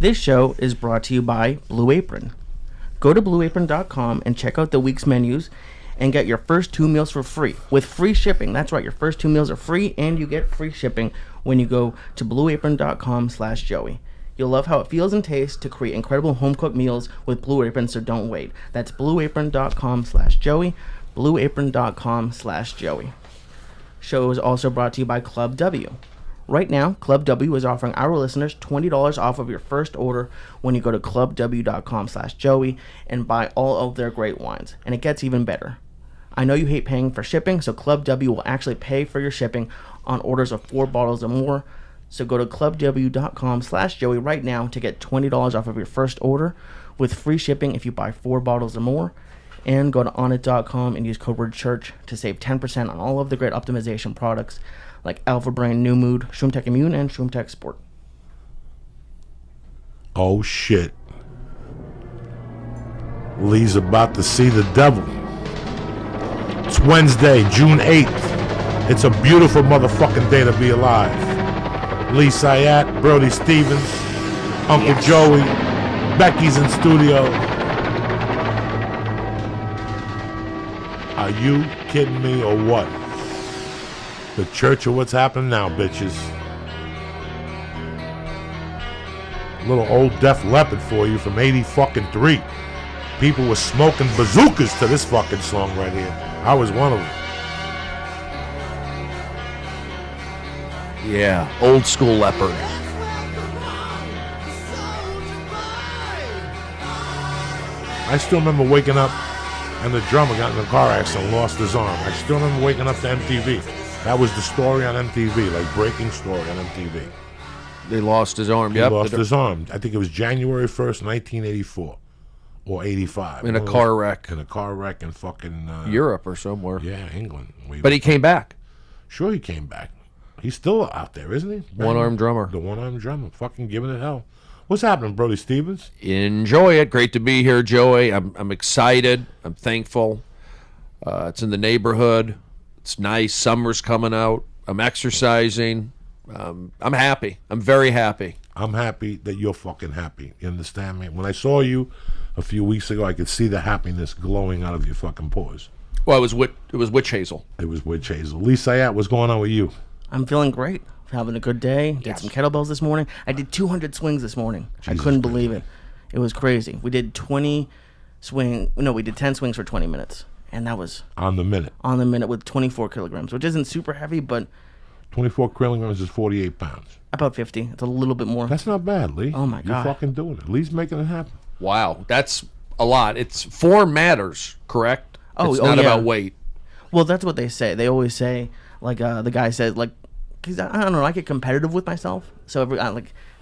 This show is brought to you by Blue Apron. Go to blueapron.com and check out the week's menus and get your first 2 meals for free with free shipping. That's right, your first 2 meals are free and you get free shipping when you go to blueapron.com/Joey. You'll love how it feels and tastes to create incredible home-cooked meals with Blue Apron, so don't wait. That's blueapron.com/Joey, blueapron.com/Joey. Show is also brought to you by Club W. Right now, Club W is offering our listeners $20 off of your first order when you go to clubw.com/Joey and buy all of their great wines. And it gets even better. I know you hate paying for shipping, so Club W will actually pay for your shipping on orders of 4 bottles or more. So go to clubw.com/Joey right now to get $20 off of your first order with free shipping if you buy 4 bottles or more. And go to onnit.com and use code word CHURCH to save 10% on all of the great optimization products like Alpha Brain, New Mood, ShroomTech Immune, and ShroomTech Sport. Oh, shit. Lee's about to see the devil. It's Wednesday, June 8th. It's a beautiful motherfucking day to be alive. Lee Syatt, Brody Stevens, Uncle Joey, Becky's in studio. Are you kidding me or what? The church of what's happening now, bitches. A little old Def Leppard for you from 80-fucking-3. People were smoking bazookas to this fucking song right here. I was one of them. Yeah, old school Leopard. I still remember waking up and the drummer got in a car accident and lost his arm. I still remember waking up to MTV. That was the story on MTV, like breaking story on MTV. They lost his arm. He Yep. lost his arm. I think it was January 1st, 1984. Or 85. In a car wreck. In a car wreck in fucking... Europe or somewhere. Yeah, England. But he came back. Sure he came back. He's still out there, isn't he? One-armed drummer. The one-armed drummer. Fucking giving it hell. What's happening, Brody Stevens? Enjoy it. Great to be here, Joey. I'm excited. I'm thankful. It's in the neighborhood. It's nice. Summer's coming out. I'm exercising. I'm happy. I'm very happy. I'm happy that you're fucking happy. You understand me? When I saw you a few weeks ago, I could see the happiness glowing out of your fucking pores. Well, it was witch hazel. It was witch hazel. Lee Syatt, what's going on with you? I'm feeling great. Having a good day. Did some kettlebells this morning. I did 200 swings this morning. I couldn't believe it. It was crazy. We did 10 swings for 20 minutes. And that was... On the minute. On the minute with 24 kilograms, which isn't super heavy, but... 24 kilograms is 48 pounds. About 50. It's a little bit more. That's not bad, Lee. Oh, my God. You're fucking doing it. Lee's making it happen. Wow. That's a lot. It's form matters, correct? It's not about weight. Well, that's what they say. They always say, like, the guy said, like, because I don't know, I get competitive with myself. So,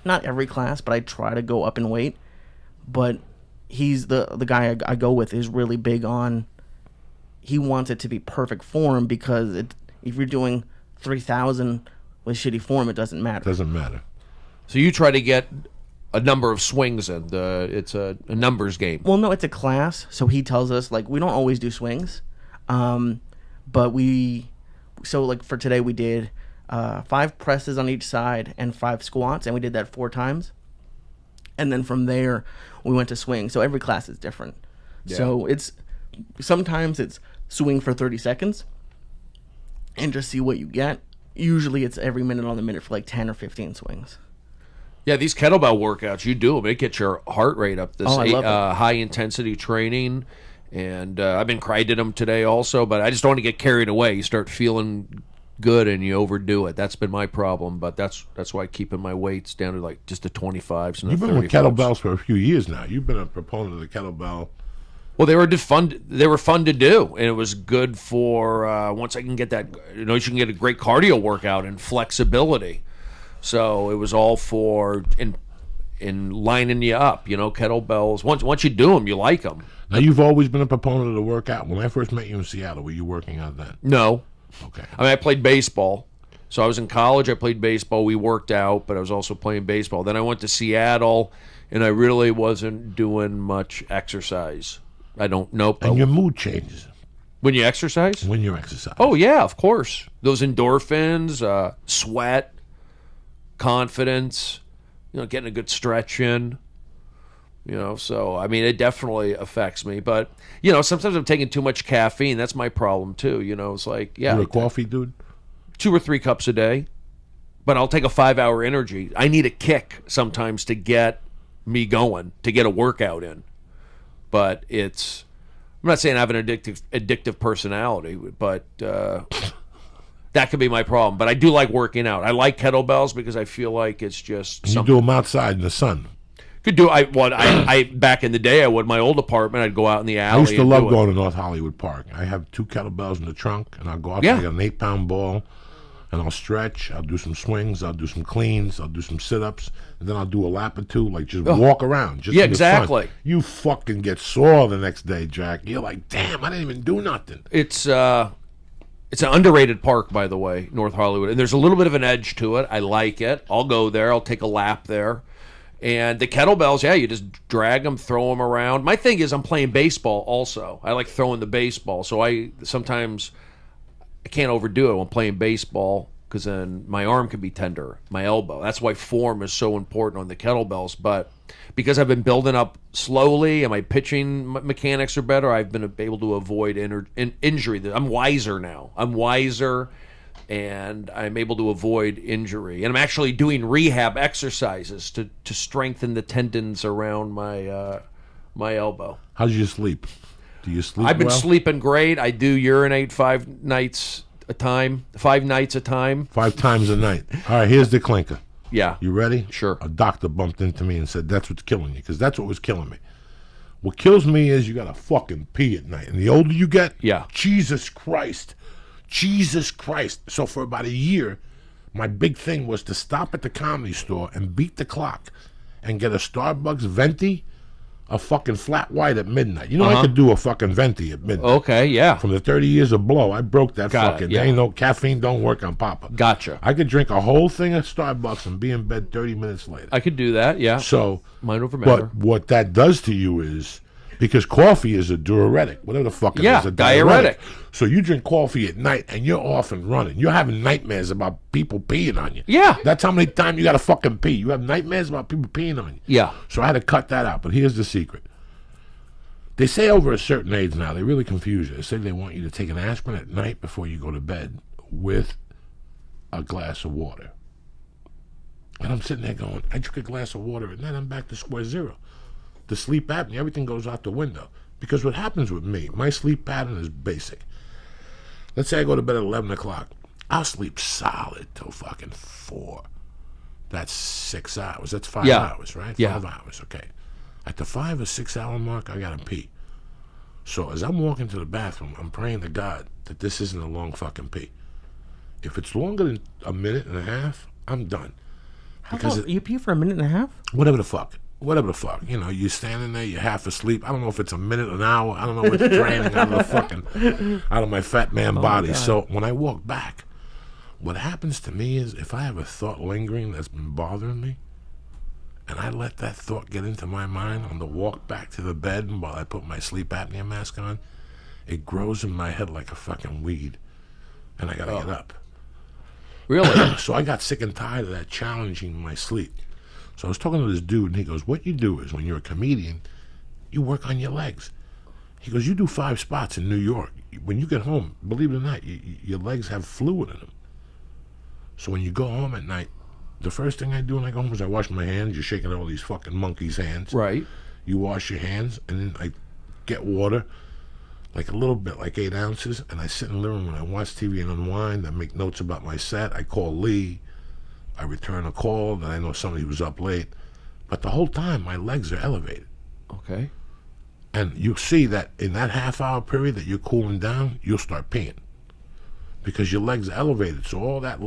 not every class, but I try to go up in weight. But he's the guy I go with is really big on... He wants it to be perfect form because if you're doing 3,000 with shitty form, it doesn't matter. Doesn't matter. So you try to get a number of swings in. It's a numbers game. Well, no, it's a class. So he tells us, like, we don't always do swings. But for today we did 5 presses on each side and 5 squats. And we did that 4 times. And then from there, we went to swing. So every class is different. Yeah. So sometimes it's swing for 30 seconds and just see what you get. Usually it's every minute on the minute for like 10 or 15 swings. Yeah, these kettlebell workouts, you do them. It gets your heart rate up. This high-intensity training. And I've been grinding them today also, but I just don't want to get carried away. You start feeling good and you overdo it. That's been my problem, but that's why I'm keeping my weights down to like just the 25s and the 35s. You've been with kettlebells for a few years now. You've been a proponent of the kettlebell. Well, they were fun to do, and it was good for once I can get that. You can get a great cardio workout and flexibility. So it was all for in lining you up. Kettlebells. Once you do them, you like them. Now you've always been a proponent of the workout. When I first met you in Seattle, were you working on that? No. Okay. I mean, I played baseball. So I was in college. I played baseball. We worked out, but I was also playing baseball. Then I went to Seattle, and I really wasn't doing much exercise. I don't know. And your mood changes. When you exercise? When you exercise. Oh, yeah, of course. Those endorphins, sweat, confidence, getting a good stretch in. So I mean, it definitely affects me. But sometimes I'm taking too much caffeine. That's my problem too. It's like, yeah, You're a coffee dude? 2 or 3 cups a day. But I'll take a 5-hour energy. I need a kick sometimes to get me going, to get a workout in. But I'm not saying I have an addictive personality, but that could be my problem. But I do like working out. I like kettlebells because I feel like it's just You do them outside in the sun. Could do. I back in the day, I would. My old apartment, I'd go out in the alley. I used to love going to North Hollywood Park. I have 2 kettlebells in the trunk, and I'll go out there, I got an 8-pound ball, and I'll stretch. I'll do some swings. I'll do some cleans. I'll do some sit-ups, and then I'll do a lap or 2, like just walk around. Just in the sun. You fucking get sore the next day, Jack. You're like, damn, I didn't even do nothing. It's an underrated park, by the way, North Hollywood, and there's a little bit of an edge to it. I like it. I'll go there. I'll take a lap there. And the kettlebells, you just drag them, throw them around. My thing is I'm playing baseball also. I like throwing the baseball. So sometimes I can't overdo it when playing baseball because then my arm can be tender, my elbow. That's why form is so important on the kettlebells. But because I've been building up slowly and my pitching mechanics are better, I've been able to avoid injury. I'm wiser now. And I'm able to avoid injury. And I'm actually doing rehab exercises to strengthen the tendons around my elbow. How do you sleep? Do you sleep I've been well? sleeping great. I do urinate 5 nights a time. 5 nights a time. 5 times a night. All right, here's the clinker. Yeah. You ready? Sure. A doctor bumped into me and said, that's what's killing you, because that's what was killing me. What kills me is you got to fucking pee at night. And the older you get, Jesus Christ. So for about a year, my big thing was to stop at the Comedy Store and beat the clock and get a Starbucks venti, a fucking flat white at midnight. I could do a fucking venti at midnight. Okay, yeah. From the 30 years of blow, I broke that fucking. There ain't no caffeine, don't work on Papa. Gotcha. I could drink a whole thing of Starbucks and be in bed 30 minutes later. I could do that, yeah. So, mind over matter. But what that does to you is, because coffee is a diuretic, whatever the fuck it is, a diuretic. So you drink coffee at night and you're off and running. You're having nightmares about people peeing on you. Yeah. That's how many times you got to fucking pee. You have nightmares about people peeing on you. Yeah. So I had to cut that out. But here's the secret. They say over a certain age now, they really confuse you. They say they want you to take an aspirin at night before you go to bed with a glass of water. And I'm sitting there going, I drink a glass of water at night, I'm back to square zero. The sleep apnea, everything goes out the window. Because what happens with me, my sleep pattern is basic. Let's say I go to bed at 11 o'clock. I'll sleep solid till fucking 4. That's 6 hours. That's 5 hours, right? 5 hours, okay. At the 5 or 6 hour mark, I gotta pee. So as I'm walking to the bathroom, I'm praying to God that this isn't a long fucking pee. If it's longer than a minute and a half, I'm done. You pee for a minute and a half? Whatever the fuck. You're standing there, you're half asleep. I don't know if it's a minute, an hour. I don't know what's draining out of my fat man body. So when I walk back, what happens to me is if I have a thought lingering that's been bothering me, and I let that thought get into my mind on the walk back to the bed while I put my sleep apnea mask on, it grows in my head like a fucking weed, and I gotta get up. Really? So I got sick and tired of that challenging my sleep. So I was talking to this dude, and he goes, what you do is when you're a comedian, you work on your legs. He goes, you do 5 spots in New York. When you get home, believe it or not, your legs have fluid in them. So when you go home at night, the first thing I do when I go home is I wash my hands. You're shaking all these fucking monkeys' hands. Right. You wash your hands, and then I get water, like a little bit, like 8 ounces, and I sit in the living room and I watch TV and unwind. I make notes about my set. I call Lee. I return a call that I know somebody was up late. But the whole time, my legs are elevated. Okay. And you'll see that in that half-hour period that you're cooling down, you'll start peeing. Because your legs are elevated. So all that,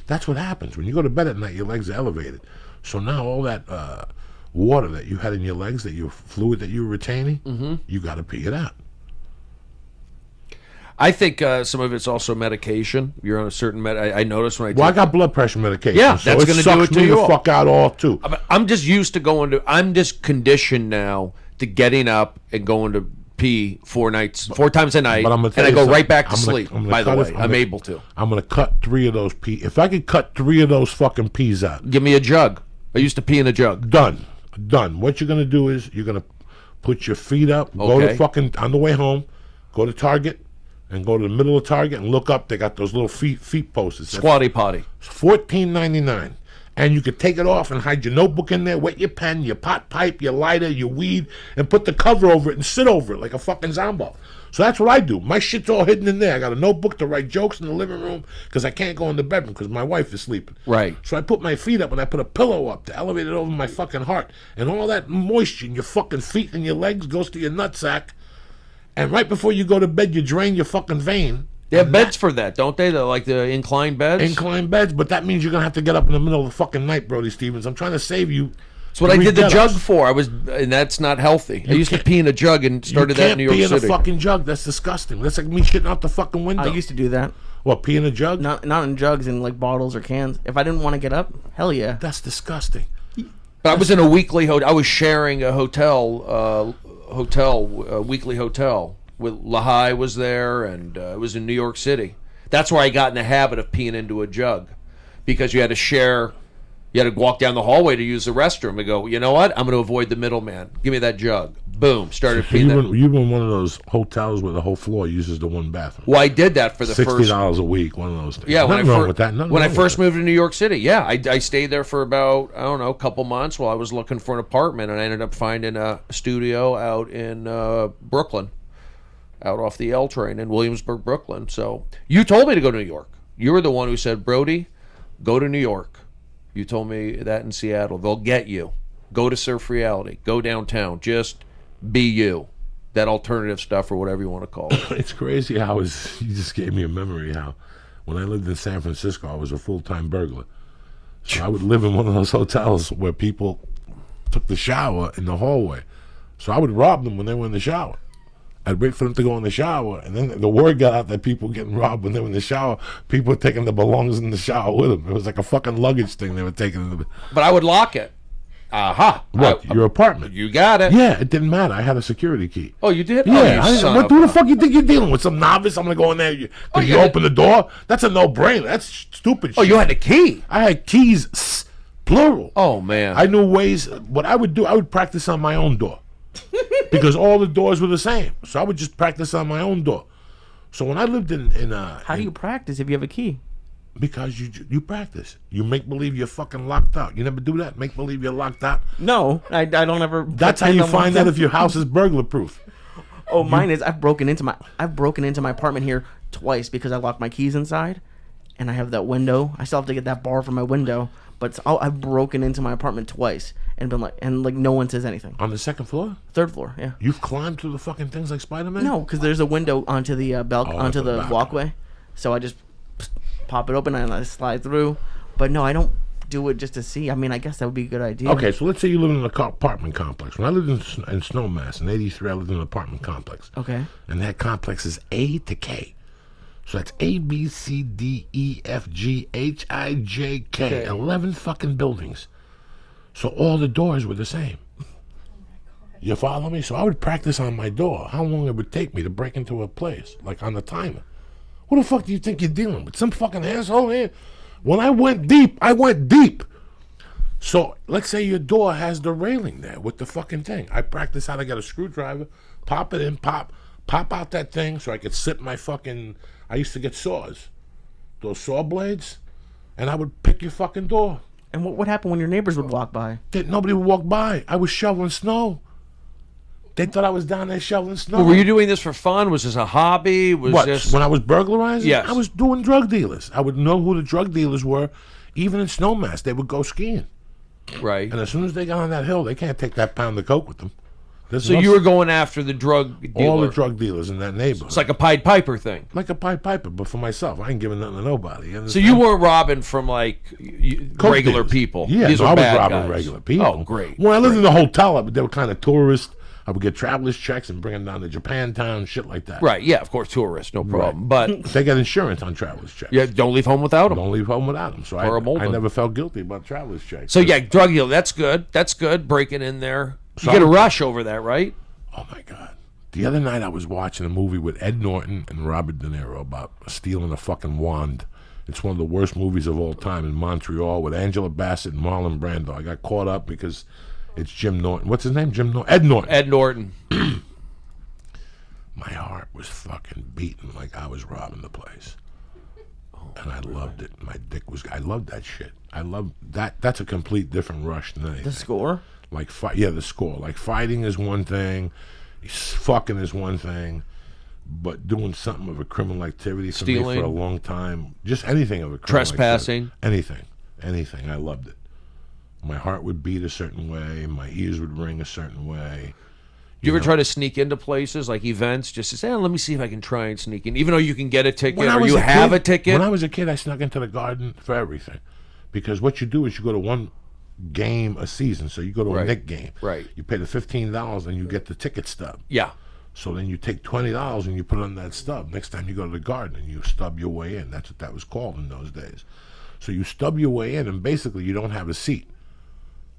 that's what happens. When you go to bed at night, your legs are elevated. So now all that water that you had in your legs, that your fluid that you were retaining, you got to pee it out. I think some of it's also medication. You're on a certain I noticed when I got blood pressure medication. Yeah, so that's going to do it to you. The fuck out all too. I'm just used to I'm just conditioned now to getting up and going to pee 4 times a night, and I go right back to sleep. By the way, I'm able to. I'm going to cut 3 of those peas. If I could cut 3 of those fucking peas out. Give me a jug. I used to pee in a jug. Done. What you're gonna do is you're gonna put your feet up, go to fucking on the way home, go to Target, and go to the middle of Target and look up. They got those little feet posters. Squatty potty. It's $14.99. And you could take it off and hide your notebook in there, wet your pen, your pot pipe, your lighter, your weed, and put the cover over it and sit over it like a fucking zombie. So that's what I do. My shit's all hidden in there. I got a notebook to write jokes in the living room because I can't go in the bedroom because my wife is sleeping. Right. So I put my feet up and I put a pillow up to elevate it over my fucking heart. And all that moisture in your fucking feet and your legs goes to your nutsack. And right before you go to bed, you drain your fucking vein. They have beds for that, don't they? They're like the inclined beds? Inclined beds, but that means you're going to have to get up in the middle of the fucking night, Brody Stevens. I'm trying to save you. That's what I did the jug for. And that's not healthy. I used to pee in a jug and started that in New York City. You can't pee in a fucking jug. That's disgusting. That's like me shitting out the fucking window. I used to do that. What, pee in a jug? Not in jugs, in like bottles or cans. If I didn't want to get up, hell yeah. That's disgusting. But I was in a weekly hotel. I was sharing a weekly hotel. With Lahai was there, and it was in New York City. That's where I got in the habit of peeing into a jug, because you had to share. You had to walk down the hallway to use the restroom and go, you know what? I'm going to avoid the middleman. Give me that jug. Boom. Started peeing. You've been one of those hotels where the whole floor uses the one bathroom. Well, I did that for the first $60 a week. One of those things. Yeah, nothing wrong with that. When I first moved to New York City, yeah, I stayed there for about a couple months while I was looking for an apartment, and I ended up finding a studio out in Brooklyn, out off the L train in Williamsburg, Brooklyn. So you told me to go to New York. You were the one who said, Brody, go to New York. You told me that in Seattle. They'll get you. Go to Surf Reality. Go downtown. Just be you. That alternative stuff or whatever you want to call it. It's crazy how you just gave me a memory how when I lived in San Francisco, I was a full-time burglar. So I would live in one of those hotels where people took the shower in the hallway. So I would rob them when they were in the shower. I'd wait for them to go in the shower, and then the word got out that people were getting robbed when they were in the shower. People were taking the belongings in the shower with them. It was like a fucking luggage thing they were taking. But I would lock it. Aha. What, your apartment? You got it. Yeah, it didn't matter. I had a security key. Oh, you did? Yeah. Oh, who the fuck you think you're dealing with? Some novice? I'm going to go in there. You open the door? That's a no-brainer. That's stupid shit. Oh, you had a key? I had keys, plural. Oh, man. I knew ways. What I would do, I would practice on my own door. Because all the doors were the same. So I would just practice on my own door. So when I lived in how do you practice if you have a key? Because you practice. You make believe you're fucking locked out. You never do that? Make believe you're locked out? No, I don't ever. That's how you find out if your house is burglar proof. Oh, mine is. I've broken into my apartment here twice because I locked my keys inside, and I have that window. I still have to get that bar for my window, but I've broken into my apartment twice and been like no one says anything. On the second floor? Third floor, yeah. You've climbed through the fucking things like Spider-Man? No, because there's a window onto the onto the walkway, so I just pop it open and I slide through. But no, I don't do it just to see. I mean, I guess that would be a good idea. Okay, so let's say you live in an apartment complex. When I lived in Snowmass in '83, I lived in an apartment complex. Okay. And that complex is A to K. So that's A, B, C, D, E, F, G, H, I, J, K. Okay. 11 fucking buildings. So all the doors were the same. You follow me? So I would practice on my door how long it would take me to break into a place, like on the timer. What the fuck do you think you're dealing with? Some fucking asshole here? When I went deep, I went deep. So let's say your door has the railing there with the fucking thing. I practice how to get a screwdriver, pop it in, pop out that thing so I could sit my fucking... I used to get saws, those saw blades, and I would pick your fucking door. And what would happen when your neighbors would walk by? Nobody would walk by. I was shoveling snow. They thought I was down there shoveling snow. Well, were you doing this for fun? Was this a hobby? When I was burglarizing? Yes. I was doing drug dealers. I would know who the drug dealers were. Even in Snowmass, they would go skiing. Right. And as soon as they got on that hill, they can't take that pound of coke with them. So you were going after the drug dealer? All the drug dealers in that neighborhood. It's like a Pied Piper thing. Like a Pied Piper, but for myself. I ain't giving nothing to nobody. So you weren't robbing from like regular people? Yeah, These I were was robbing guys. Regular people. Oh, great. When I lived in the hotel, they were kind of tourists. I would get traveler's checks and bring them down to Japantown, shit like that. Right, yeah, of course, tourists, no problem. Right. But they get insurance on traveler's checks. Yeah, don't leave home without them. Don't leave home without them. So I never felt guilty about traveler's checks. So yeah, drug deal, that's good. That's good, breaking in there. You get a rush over that, right? Oh, my God. The other night I was watching a movie with Ed Norton and Robert De Niro about stealing a fucking wand It's one of the worst movies of all time in Montreal with Angela Bassett and Marlon Brando. I got caught up because it's Jim Norton. What's his name? Jim Norton? Ed Norton. Ed Norton. My heart was fucking beating like I was robbing the place. And I loved it. My dick was... I loved that shit. I love that. That's a complete different rush than anything. The score? Like, the score. Like, fighting is one thing. Fucking is one thing. But doing something of a criminal activity for me for a long time, just anything of a criminal trespassing, activity, anything, I loved it. My heart would beat a certain way, my ears would ring a certain way. Do you ever try to sneak into places like events just to say, let me see if I can try and sneak in, even though you can get a ticket or you have a ticket? When I was a kid, I snuck into the Garden for everything, because what you do is you go to one game a season, so you go to a Knick game, right? You pay the $15 and you get the ticket stub. Yeah. So then you take $20 and you put it on that stub. Next time you go to the Garden and you stub your way in. That's what that was called in those days. So you stub your way in and basically you don't have a seat.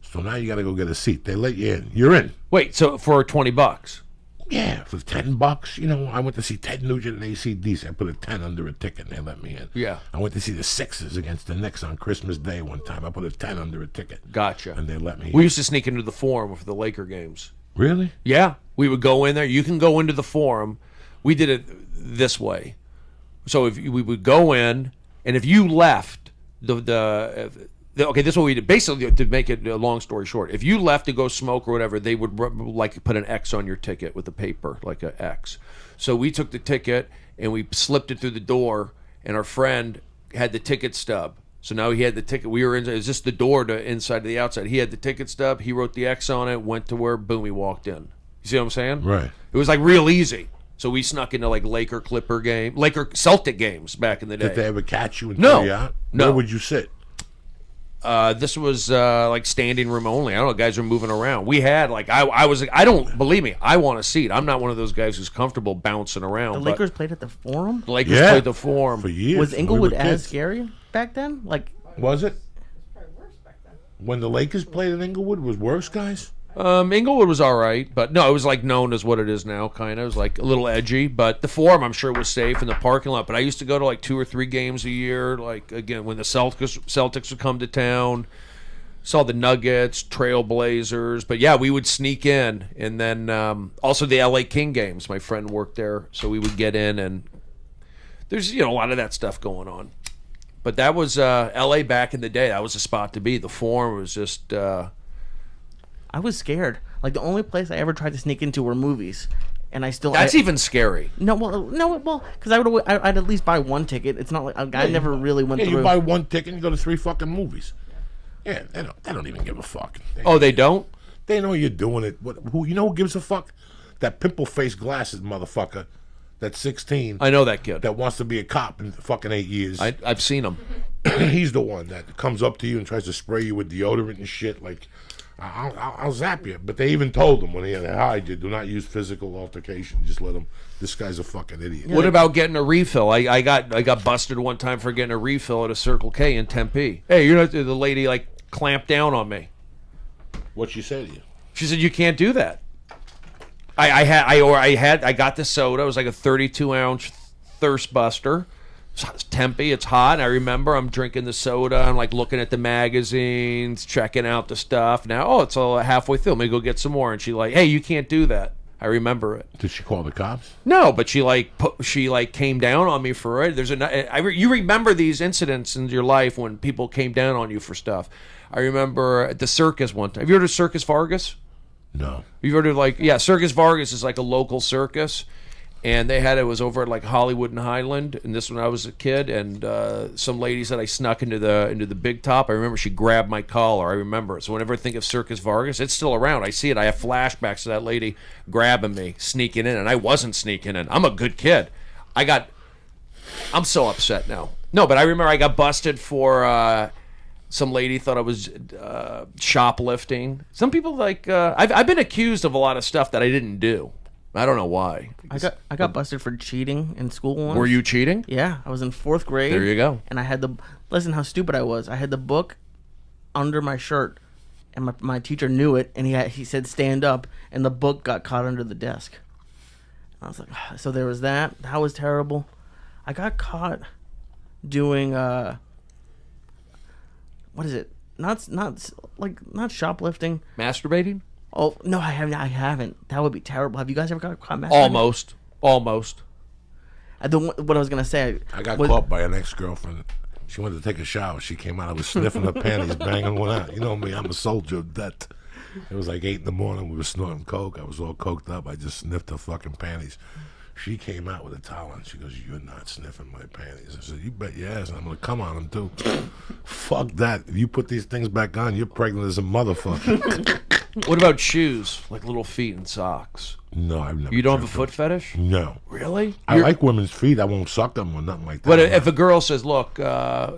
So now you got to go get a seat. They let you in. You're in. Wait, so for $20? Yeah, for $10. You know, I went to see Ted Nugent and AC/DC. I put a 10 under a ticket and they let me in. Yeah. I went to see the Sixers against the Knicks on Christmas Day one time. I put a 10 under a ticket. Gotcha. And they let me in. We used to sneak into the Forum for the Laker games. Really? Yeah. We would go in there. You can go into the Forum. We did it this way. So if we would go in, and if you left, okay, this is what we did. Basically, to make it a long story short, if you left to go smoke or whatever, they would like put an X on your ticket with a paper, like an X. So we took the ticket and we slipped it through the door, and our friend had the ticket stub. So now he had the ticket. We were in. Is this the door to inside to the outside? He had the ticket stub. He wrote the X on it. Went to where. Boom. He walked in. You see what I'm saying? Right. It was like real easy. So we snuck into like Laker Celtic games back in the day. Did they ever catch you and No. throw you out? No. Where would you sit? This was like standing room only. I don't know. Guys were moving around. We had like I don't believe me. I want a seat. I'm not one of those guys who's comfortable bouncing around. The Lakers played at the Forum? The Lakers played the Forum for years. Was Inglewood as scary back then? Like, was it? When the Lakers played in Inglewood, was worse, guys? Inglewood was all right, but no, it was like known as what it is now, kind of. It was like a little edgy, but the Forum, I'm sure, was safe in the parking lot. But I used to go to like 2 or 3 games a year, like, again, when the Celtics would come to town. Saw the Nuggets, Trailblazers. But yeah, we would sneak in. And then also the LA King games. My friend worked there, so we would get in, and there's, a lot of that stuff going on. But that was LA back in the day. That was a spot to be. The Forum was just... I was scared. Like, the only place I ever tried to sneak into were movies, and I still... That's even scary. No, because I'd at least buy one ticket. It's not like... I never really went through... you buy one ticket and you go to 3 fucking movies. Yeah, they don't even give a fuck. They don't? They know you're doing it. Who gives a fuck? That pimple-faced glasses motherfucker that's 16. I know that kid. That wants to be a cop in fucking 8 years. I've seen him. He's the one that comes up to you and tries to spray you with deodorant and shit. Like, I'll zap you. But they even told him when he had to hide you, do not use physical altercation. Just let him. This guy's a fucking idiot. What about getting a refill? I got busted one time for getting a refill at a Circle K in Tempe. Hey, the lady like clamped down on me. What'd she say to you? She said you can't do that. I got the soda. It was like a 32-ounce thirst buster. It's Tempe, it's hot. I remember I'm drinking the soda. I'm like looking at the magazines, checking out the stuff. Now, it's all halfway through. Let me go get some more. And she like, hey, you can't do that. I remember it. Did she call the cops? No, but she came down on me for it. You remember these incidents in your life when people came down on you for stuff. I remember at the circus one time. Have you heard of Circus Vargas? No. You've heard of Circus Vargas is like a local circus. And it was over at like Hollywood and Highland, and this when I was a kid, and some lady said I snuck into the big top. I remember she grabbed my collar. I remember it. So whenever I think of Circus Vargas, it's still around. I see it. I have flashbacks to that lady grabbing me, sneaking in, and I wasn't sneaking in. I'm a good kid. I'm so upset now. No, but I remember I got busted for some lady thought I was shoplifting. Some people I've been accused of a lot of stuff that I didn't do. I don't know why. I got busted for cheating in school once. Were you cheating? Yeah, I was in 4th grade. There you go. And I had listen how stupid I was. I had the book under my shirt, and my teacher knew it, and he said stand up, and the book got caught under the desk. And I was like, so there was that. That was terrible. I got caught doing what is it? Not shoplifting. Masturbating? Oh no, I haven't. That would be terrible. Have you guys ever got caught masturbating? Almost. What I was gonna say. I got caught by an ex-girlfriend. She went to take a shower. She came out. I was sniffing her panties, banging one out. You know me. I'm a soldier of death. It was like 8 in the morning. We were snorting coke. I was all coked up. I just sniffed her fucking panties. She came out with a towel and she goes, "You're not sniffing my panties." I said, "You bet your ass, and I'm gonna come on them too." Fuck that. If you put these things back on, you're pregnant as a motherfucker. What about shoes? Like little feet and socks? No, I've never. You don't have a foot fetish? No. Really? I like women's feet. I won't suck them or nothing like that. But if a girl says, "Look,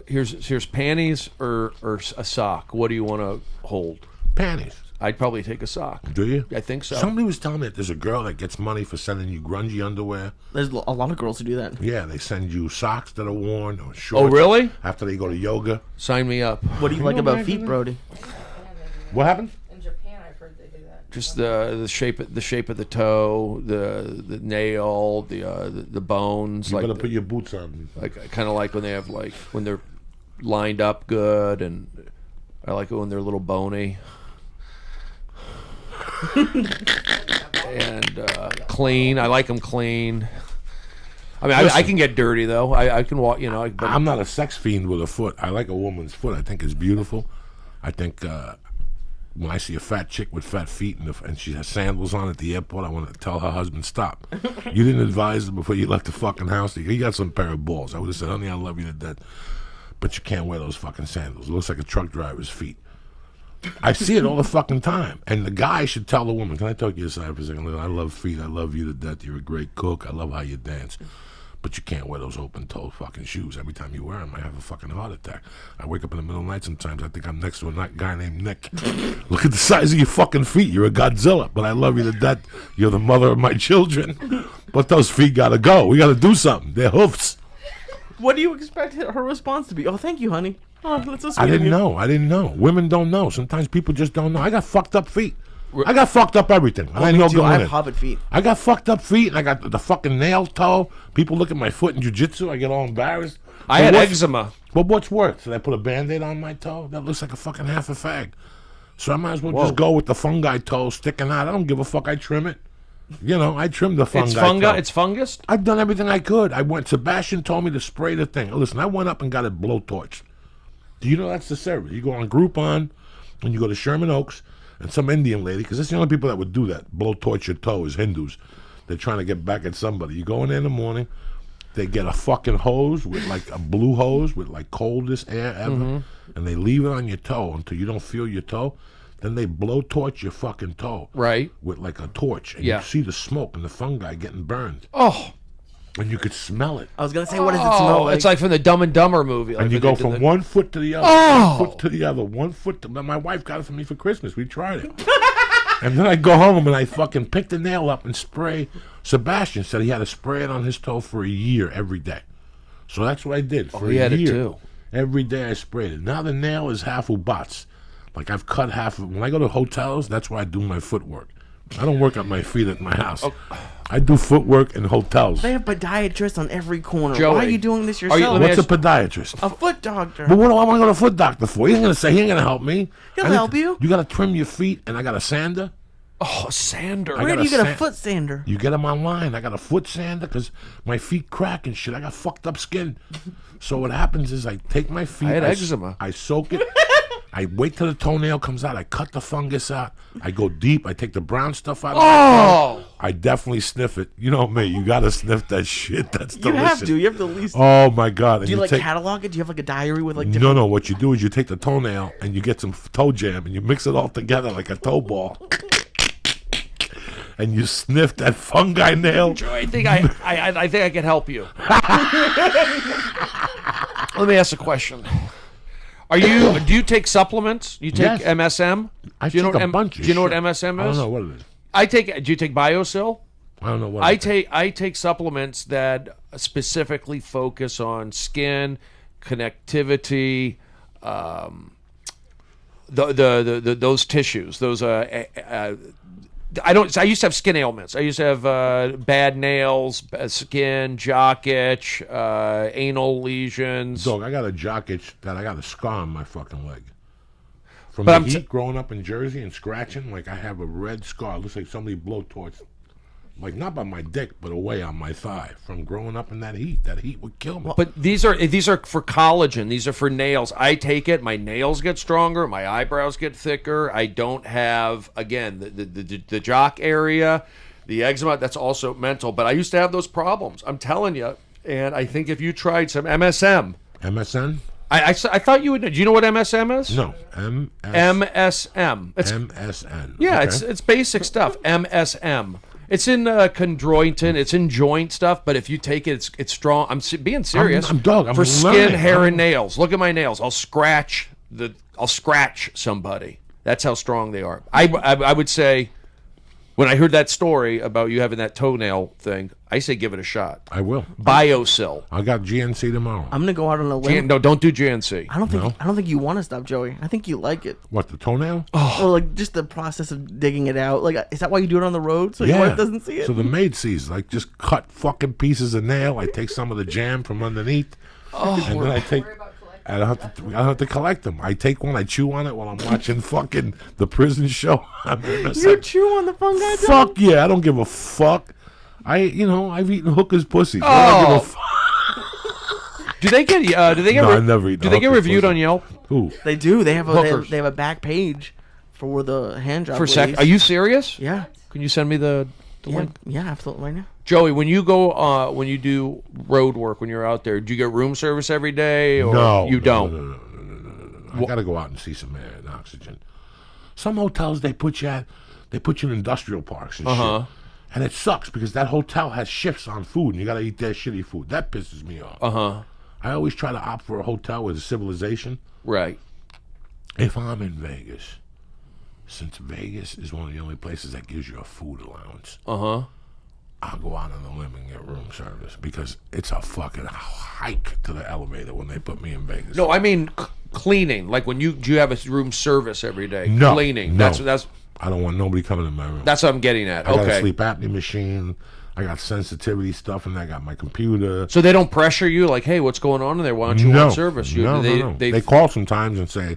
here's panties or a sock. What do you want to hold?" Panties. I'd probably take a sock. Do you? I think so. Somebody was telling me that there's a girl that gets money for sending you grungy underwear. There's a lot of girls who do that. Yeah, they send you socks that are worn or shorts. Oh, really? After they go to yoga. Sign me up. What do you like about feet, Brody? What happened? In Japan, I've heard they do that. Just the shape of the toe, the nail, the bones. You like gotta put your boots on. like kind of like when they have when they're lined up good, and I like it when they're a little bony. And clean. I like them clean. I mean, I can get dirty though. I can walk. But I'm not a sex fiend with a foot. I like a woman's foot. I think it's beautiful. I think when I see a fat chick with fat feet and she has sandals on at the airport, I want to tell her husband, "Stop. You didn't advise her before you left the fucking house. You got some pair of balls." I would have said, "Honey, I love you to death, but you can't wear those fucking sandals. It looks like a truck driver's feet." I see it all the fucking time. And the guy should tell the woman, "Can I talk to you aside for a second? Look, I love feet. I love you to death. You're a great cook. I love how you dance. But you can't wear those open-toed fucking shoes. Every time you wear them, I have a fucking heart attack. I wake up in the middle of the night sometimes. I think I'm next to a guy named Nick. Look at the size of your fucking feet. You're a Godzilla. But I love you to death. You're the mother of my children. But those feet got to go. We got to do something. They're hoofs." What do you expect her response to be? "Oh, thank you, honey. Oh, that's so sweet I of didn't you." know. I didn't know. Women don't know. Sometimes people just don't know. I got fucked up feet. I got fucked up everything. I Me know too. going I have in. hobbit feet. I got fucked up feet, and I got the fucking nail toe. People look at my foot in jiu-jitsu. I get all embarrassed. I had eczema. But what's worse? Did I put a Band-Aid on my toe? That looks like a fucking half a fag. So I might as well just go with the fungi toe sticking out. I don't give a fuck. I trim it. I trimmed the fungi toe. It's fungus? I've done everything I could. Sebastian told me to spray the thing. Listen, I went up and got it blowtorched. Do you know that's the service? You go on Groupon, and you go to Sherman Oaks, and some Indian lady, because that's the only people that would do that, blowtorch your toe, is Hindus. They're trying to get back at somebody. You go in there in the morning, they get a fucking hose with like a blue hose with like coldest air ever, and they leave it on your toe until you don't feel your toe. Then they blowtorch your fucking toe. Right. With like a torch, and you see the smoke and the fungi getting burned. Oh. And you could smell it. I was gonna say, what does it smell like? It's like from the Dumb and Dumber movie. Like and you go from one foot to the other, one foot to the other, one foot to... My wife got it for me for Christmas. We tried it. And then I go home and I fucking pick the nail up and spray. Sebastian said he had to spray it on his toe for a year every day. So that's what I did for a year. He had it too. Every day I sprayed it. Now the nail is half ubats. Like I've cut half of... When I go to hotels, that's where I do my footwork. I don't work on my feet at my house. I do footwork in hotels. They have podiatrists on every corner. Joey, why are you doing this yourself? What's a podiatrist? A foot doctor. But what do I want to go to a foot doctor for? He ain't gonna help me. He'll help you. You gotta trim your feet, and I got a sander. Oh, sander. Where do you get a foot sander? You get them online. I got a foot sander because my feet crack and shit. I got fucked up skin. So what happens is I take my feet. I had eczema. I soak it. I wait till the toenail comes out. I cut the fungus out. I go deep. I take the brown stuff out of my toe. I definitely sniff it. You know me. You got to sniff that shit. That's delicious. You have to. You have to at least... Oh, my God. And do you catalog it? Do you have like a diary with like No, different... no. What you do is you take the toenail and you get some toe jam and you mix it all together like a toe ball. And you sniff that fungi nail. I think I think I can help you. Let me ask a question. Do you take supplements? You take MSM? I take a bunch of Do you know what shit. MSM is? I don't know what it is. Do you take BioSil? I don't know what I take supplements that specifically focus on skin, connectivity, those tissues, those I used to have skin ailments. I used to have bad nails, skin, jock itch, anal lesions. Dog, I got a jock itch that I got a scar on my fucking leg. From the heat growing up in Jersey and scratching, like I have a red scar. It looks like somebody blowtorched, like not by my dick, but away on my thigh from growing up in that heat. That heat would kill me. But these are for collagen. These are for nails. I take it. My nails get stronger. My eyebrows get thicker. I don't have, again, the jock area, the eczema. That's also mental. But I used to have those problems. I'm telling you. And I think if you tried some MSM. MSN? I thought you would know. Do you know what MSM is? No. MSM. It's MSN. Yeah, okay. it's basic stuff. MSM. It's in chondroitin. It's in joint stuff. But if you take it, it's strong. I'm being serious. I'm for skin, hair, and nails. Look at my nails. I'll scratch somebody. That's how strong they are. I would say, when I heard that story about you having that toenail thing, I say give it a shot. I will. BioSil. I got GNC tomorrow. I'm gonna go out on a limb. No, don't do GNC. I don't think you want to stop, Joey. I think you like it. What, the toenail? Or like just the process of digging it out. Like, is that why you do it on the road so your wife doesn't see it? So the maid sees. Like, just cut fucking pieces of nail. I take some of the jam from underneath, and then I take. I don't have to collect them. I take one, I chew on it while I'm watching fucking the prison show. You chew on the fungi? Fuck yeah, I don't give a fuck. I've eaten hookers' pussy. So I don't give a fuck. Do they get? No, I've never eaten. Do they get reviewed on Yelp? Who? They do. They have a back page for the hand job. For sex? Are you serious? Yeah. Can you send me the link? Yeah, absolutely. Right now. Joey, when you go, when you do road work, when you're out there, do you get room service every day, or no, you don't? No. I got to go out and see some air and oxygen. Some hotels they put you in industrial parks and shit, and it sucks because that hotel has shifts on food, and you got to eat their shitty food. That pisses me off. I always try to opt for a hotel with a civilization. Right. If I'm in Vegas, since Vegas is one of the only places that gives you a food allowance. I'll go out on a limb and get room service because it's a fucking hike to the elevator when they put me in Vegas. No, I mean cleaning. Like when do you have a room service every day? No, cleaning. No. That's. I don't want nobody coming in my room. That's what I'm getting at. I got a sleep apnea machine. I got sensitivity stuff, and I got my computer. So they don't pressure you, like, hey, what's going on in there? Why don't you want service? No. They call sometimes and say,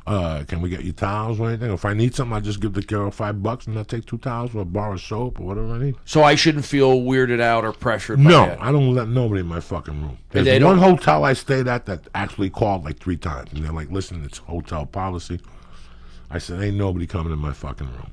can we get you towels or anything? If I need something, I just give the girl $5 and I'll take 2 towels or a bar of soap or whatever I need. So I shouldn't feel weirded out or pressured by No, that. I don't let nobody in my fucking room. There's one hotel I stayed at that actually called like 3 times. And they're like, listen, it's hotel policy. I said, ain't nobody coming in my fucking room.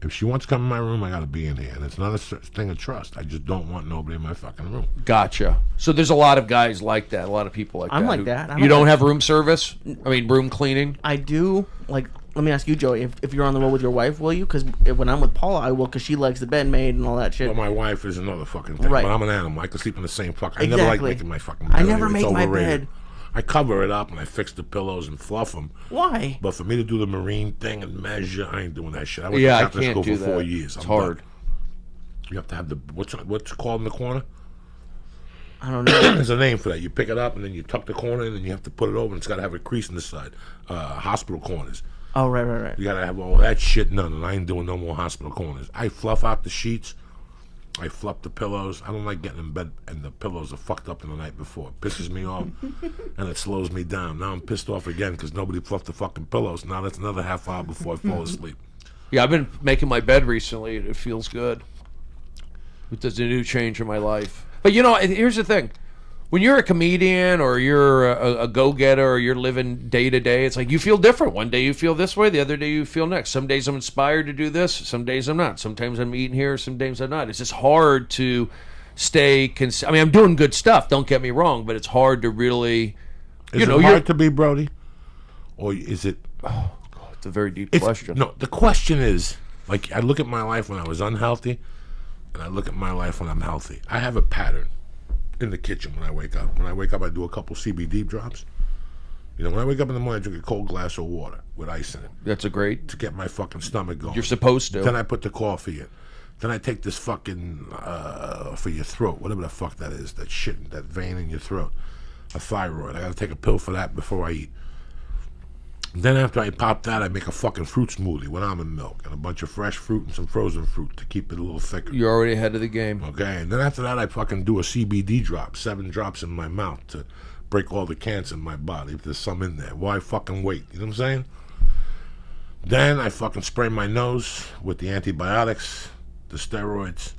If she wants to come in my room, I got to be in here. And it's not a thing of trust. I just don't want nobody in my fucking room. Gotcha. So there's a lot of guys like that, a lot of people like that. I'm like that. You don't have room service? I mean, room cleaning? I do. Like, let me ask you, Joey, if you're on the road with your wife, will you? Because when I'm with Paula, I will, because she likes the bed made and all that shit. Well, my wife is another fucking thing. Right. But I'm an animal. I can sleep in the same fucking... Exactly. I never like making my fucking bed. I never make my bed. I cover it up and I fix the pillows and fluff them. Why? But for me to do the marine thing and measure, I ain't doing that shit. I went to Catholic can't school do for that. 4 years. It's hard. You have to have the... What's it called in the corner? I don't know. There's a name for that. You pick it up and then you tuck the corner in and you have to put it over and it's got to have a crease in the side. Hospital corners. Oh, right. You got to have all that shit done, and I ain't doing no more hospital corners. I fluff out the sheets. I fluff the pillows. I don't like getting in bed and the pillows are fucked up in the night before. It pisses me off and it slows me down. Now I'm pissed off again because nobody fluffed the fucking pillows. Now that's another half hour before I fall asleep. Yeah, I've been making my bed recently. It feels good. It's a new change in my life. But here's the thing. When you're a comedian or you're a go-getter or you're living day to day, it's like you feel different. One day you feel this way, the other day you feel next. Some days I'm inspired to do this, some days I'm not. Sometimes I'm eating here, some days I'm not. It's just hard to stay I mean, I'm doing good stuff, don't get me wrong, but it's hard to really... Is it hard to be Brody? Or is it... Oh, God, it's a very deep question. No, the question is, like, I look at my life when I was unhealthy, and I look at my life when I'm healthy. I have a pattern in the kitchen when I wake up. When I wake up, I do a couple CBD drops. When I wake up in the morning, I drink a cold glass of water with ice in it. That's a great... To get my fucking stomach going. You're supposed to. Then I put the coffee in. Then I take this fucking, for your throat, whatever the fuck that is, that shit, that vein in your throat. A thyroid. I gotta take a pill for that before I eat. Then after I pop that, I make a fucking fruit smoothie with almond milk and a bunch of fresh fruit and some frozen fruit to keep it a little thicker. You're already ahead of the game. Okay, and then after that, I fucking do a CBD drop, 7 drops in my mouth to break all the cancer in my body if there's some in there. Why fucking wait? You know what I'm saying? Then I fucking spray my nose with the antibiotics, the steroids.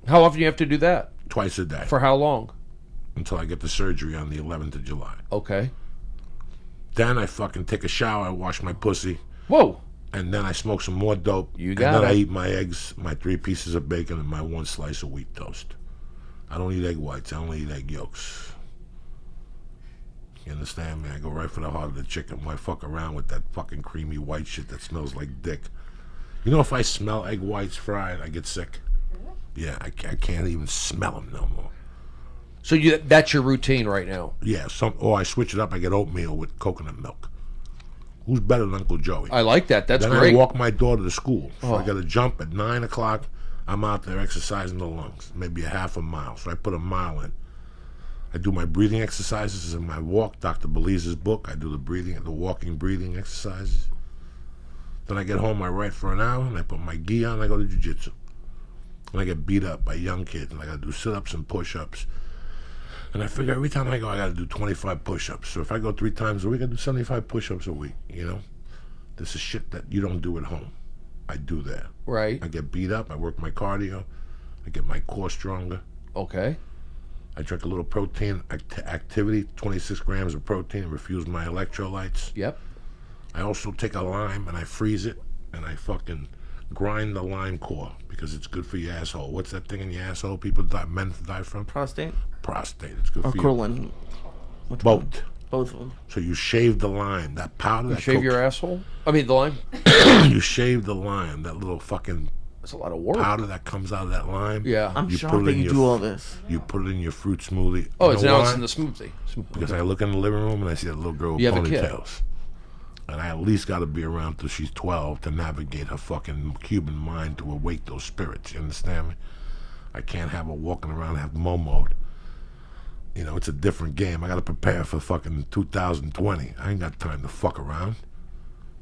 How often do you have to do that? Twice a day. For how long? Until I get the surgery on the 11th of July. Okay. Then I fucking take a shower, I wash my pussy. Whoa. And then I smoke some more dope. You got And then it. I eat my eggs, my 3 pieces of bacon, and my 1 slice of wheat toast. I don't eat egg whites, I only eat egg yolks. You understand me? I go right for the heart of the chicken. Why fuck around with that fucking creamy white shit that smells like dick? You know, if I smell egg whites fried, I get sick. Yeah, I can't even smell them no more. So that's your routine right now? Yeah, or I switch it up. I get oatmeal with coconut milk. Who's better than Uncle Joey? I like that. That's then great. I walk my daughter to school. So I got to jump at 9 o'clock. I'm out there exercising the lungs, maybe a half a mile. So I put a mile in. I do my breathing exercises in my walk, Dr. Belize's book. I do the walking, breathing exercises. Then I get home, I write for an hour, and I put my gi on, and I go to jiu-jitsu. And I get beat up by young kids, and I got to do sit-ups and push-ups. And I figure every time I go, I got to do 25 push-ups. So if I go 3 times a week, I do 75 push-ups a week, you know? This is shit that you don't do at home. I do that. Right. I get beat up, I work my cardio, I get my core stronger. Okay. I drink a little protein activity, 26 grams of protein, refuse my electrolytes. Yep. I also take a lime and I freeze it, and I fucking grind the lime core because it's good for your asshole. What's that thing in your asshole men die from? Prostate? Prostate. It's good Or for colon? you. Both. Both of them. So you shave the lime, that powder. You shave your asshole? I mean, the lime? You shave the lime, that little fucking That's a lot of work. powder that comes out of that lime. Yeah. I'm You shocked put it that in you your do all this. You put it in your fruit smoothie. Oh, You it's know now why? it's in the smoothie. Because I look in the living room and I see that little girl with You have a kid. ponytails. And I at least got to be around till she's 12 to navigate her fucking Cuban mind to awake those spirits. You understand me? I can't have her walking around and have Momo'd. You know, it's a different game. I got to prepare for fucking 2020. I ain't got time to fuck around.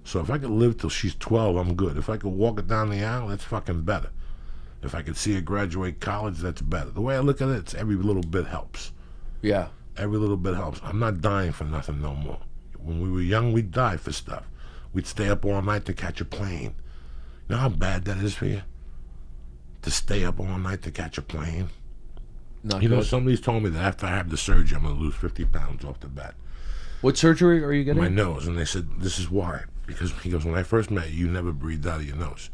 So if I could live till she's 12, I'm good. If I could walk her down the aisle, that's fucking better. If I could see her graduate college, that's better. The way I look at it, it's every little bit helps. Yeah. Every little bit helps. I'm not dying for nothing no more. When we were young, we'd die for stuff. We'd stay up all night to catch a plane. You know how bad that is for you? To stay up all night to catch a plane? Not You know, good. somebody's told me that after I have the surgery, I'm going to lose 50 pounds off the bat. What surgery are you getting? My nose. And they said, this is why. Because he goes, when I first met you, you never breathed out of your nose.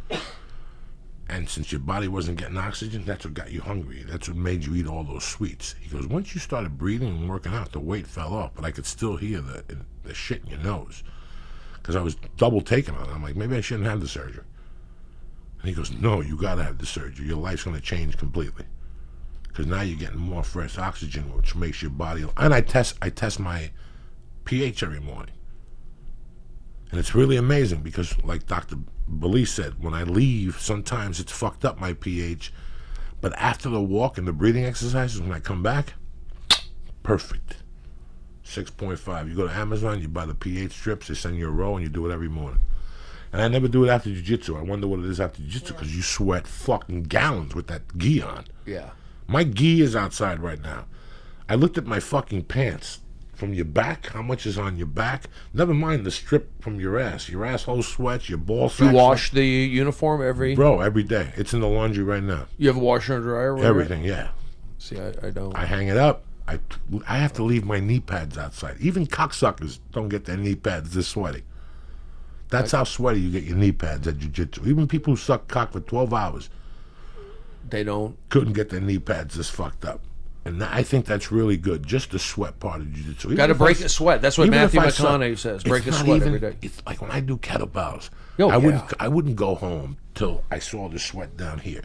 And since your body wasn't getting oxygen, that's what got you hungry. That's what made you eat all those sweets. He goes, once you started breathing and working out, the weight fell off. But I could still hear the shit in your nose. Because I was double taking on it. I'm like, maybe I shouldn't have the surgery. And he goes, no, you got to have the surgery. Your life's going to change completely. Because now you're getting more fresh oxygen, which makes your body... And I test my pH every morning. And it's really amazing because, like Dr. Belize said, when I leave, sometimes it's fucked up my pH. But after the walk and the breathing exercises, when I come back, perfect. 6.5. You go to Amazon, you buy the pH strips, they send you a roll, and you do it every morning. And I never do it after jiu-jitsu. I wonder what it is after jiu-jitsu because you sweat fucking gallons with that gi on. Yeah. My gi is outside right now. I looked at my fucking pants. From your back, how much is on your back? Never mind the strip from your ass. Your asshole sweats, your ball sack. You wash the uniform every... Bro, every day. It's in the laundry right now. You have a washer and dryer? Everything, yeah. See, I don't. I hang it up. I have to leave my knee pads outside. Even cocksuckers don't get their knee pads this sweaty. That's how sweaty you get your knee pads at jiu-jitsu. Even people who suck cock for 12 hours They don't. couldn't get their knee pads this fucked up. And I think that's really good. Just the sweat part of jiu-jitsu. Got to break the sweat. That's what even if Matthew I suck, McConaughey says. Break the it's not sweat even- every day. It's like when I do kettlebells. Oh, I wouldn't go home till I saw the sweat down here.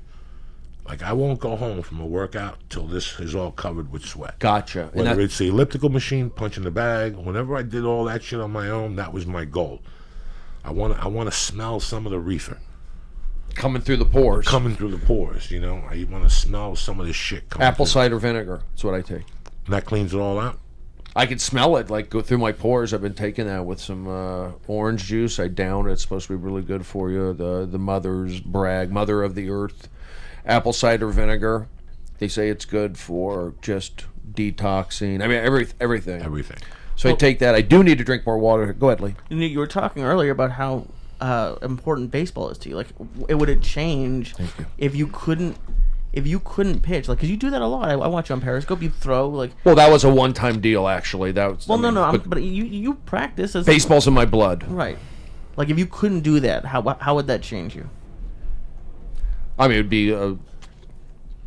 Like I won't go home from a workout till this is all covered with sweat. Gotcha. And Whether that, it's the elliptical machine, punching the bag, whenever I did all that shit on my own, that was my goal. I want to smell some of the reefer coming through the pores. coming through the pores. You know, I want to smell some of this shit coming Apple through. cider vinegar. That's what I take. And that cleans it all out. I can smell it like go through my pores. I've been taking that with some orange juice. I down it. It's supposed to be really good for you. The mother's brag, mother of the earth, apple cider vinegar. They say it's good for just detoxing. I mean, everything. Everything. So I take that. I do need to drink more water. Go ahead, Lee. You were talking earlier about how important baseball is to you. Like, would it change if you couldn't pitch? Like, because you do that a lot. I watch you on Periscope. You throw like. Well, that was a one-time deal, actually. That was. Well, but you practice as baseball's in my blood. Right. Like, if you couldn't do that, how would that change you? I mean, it'd be.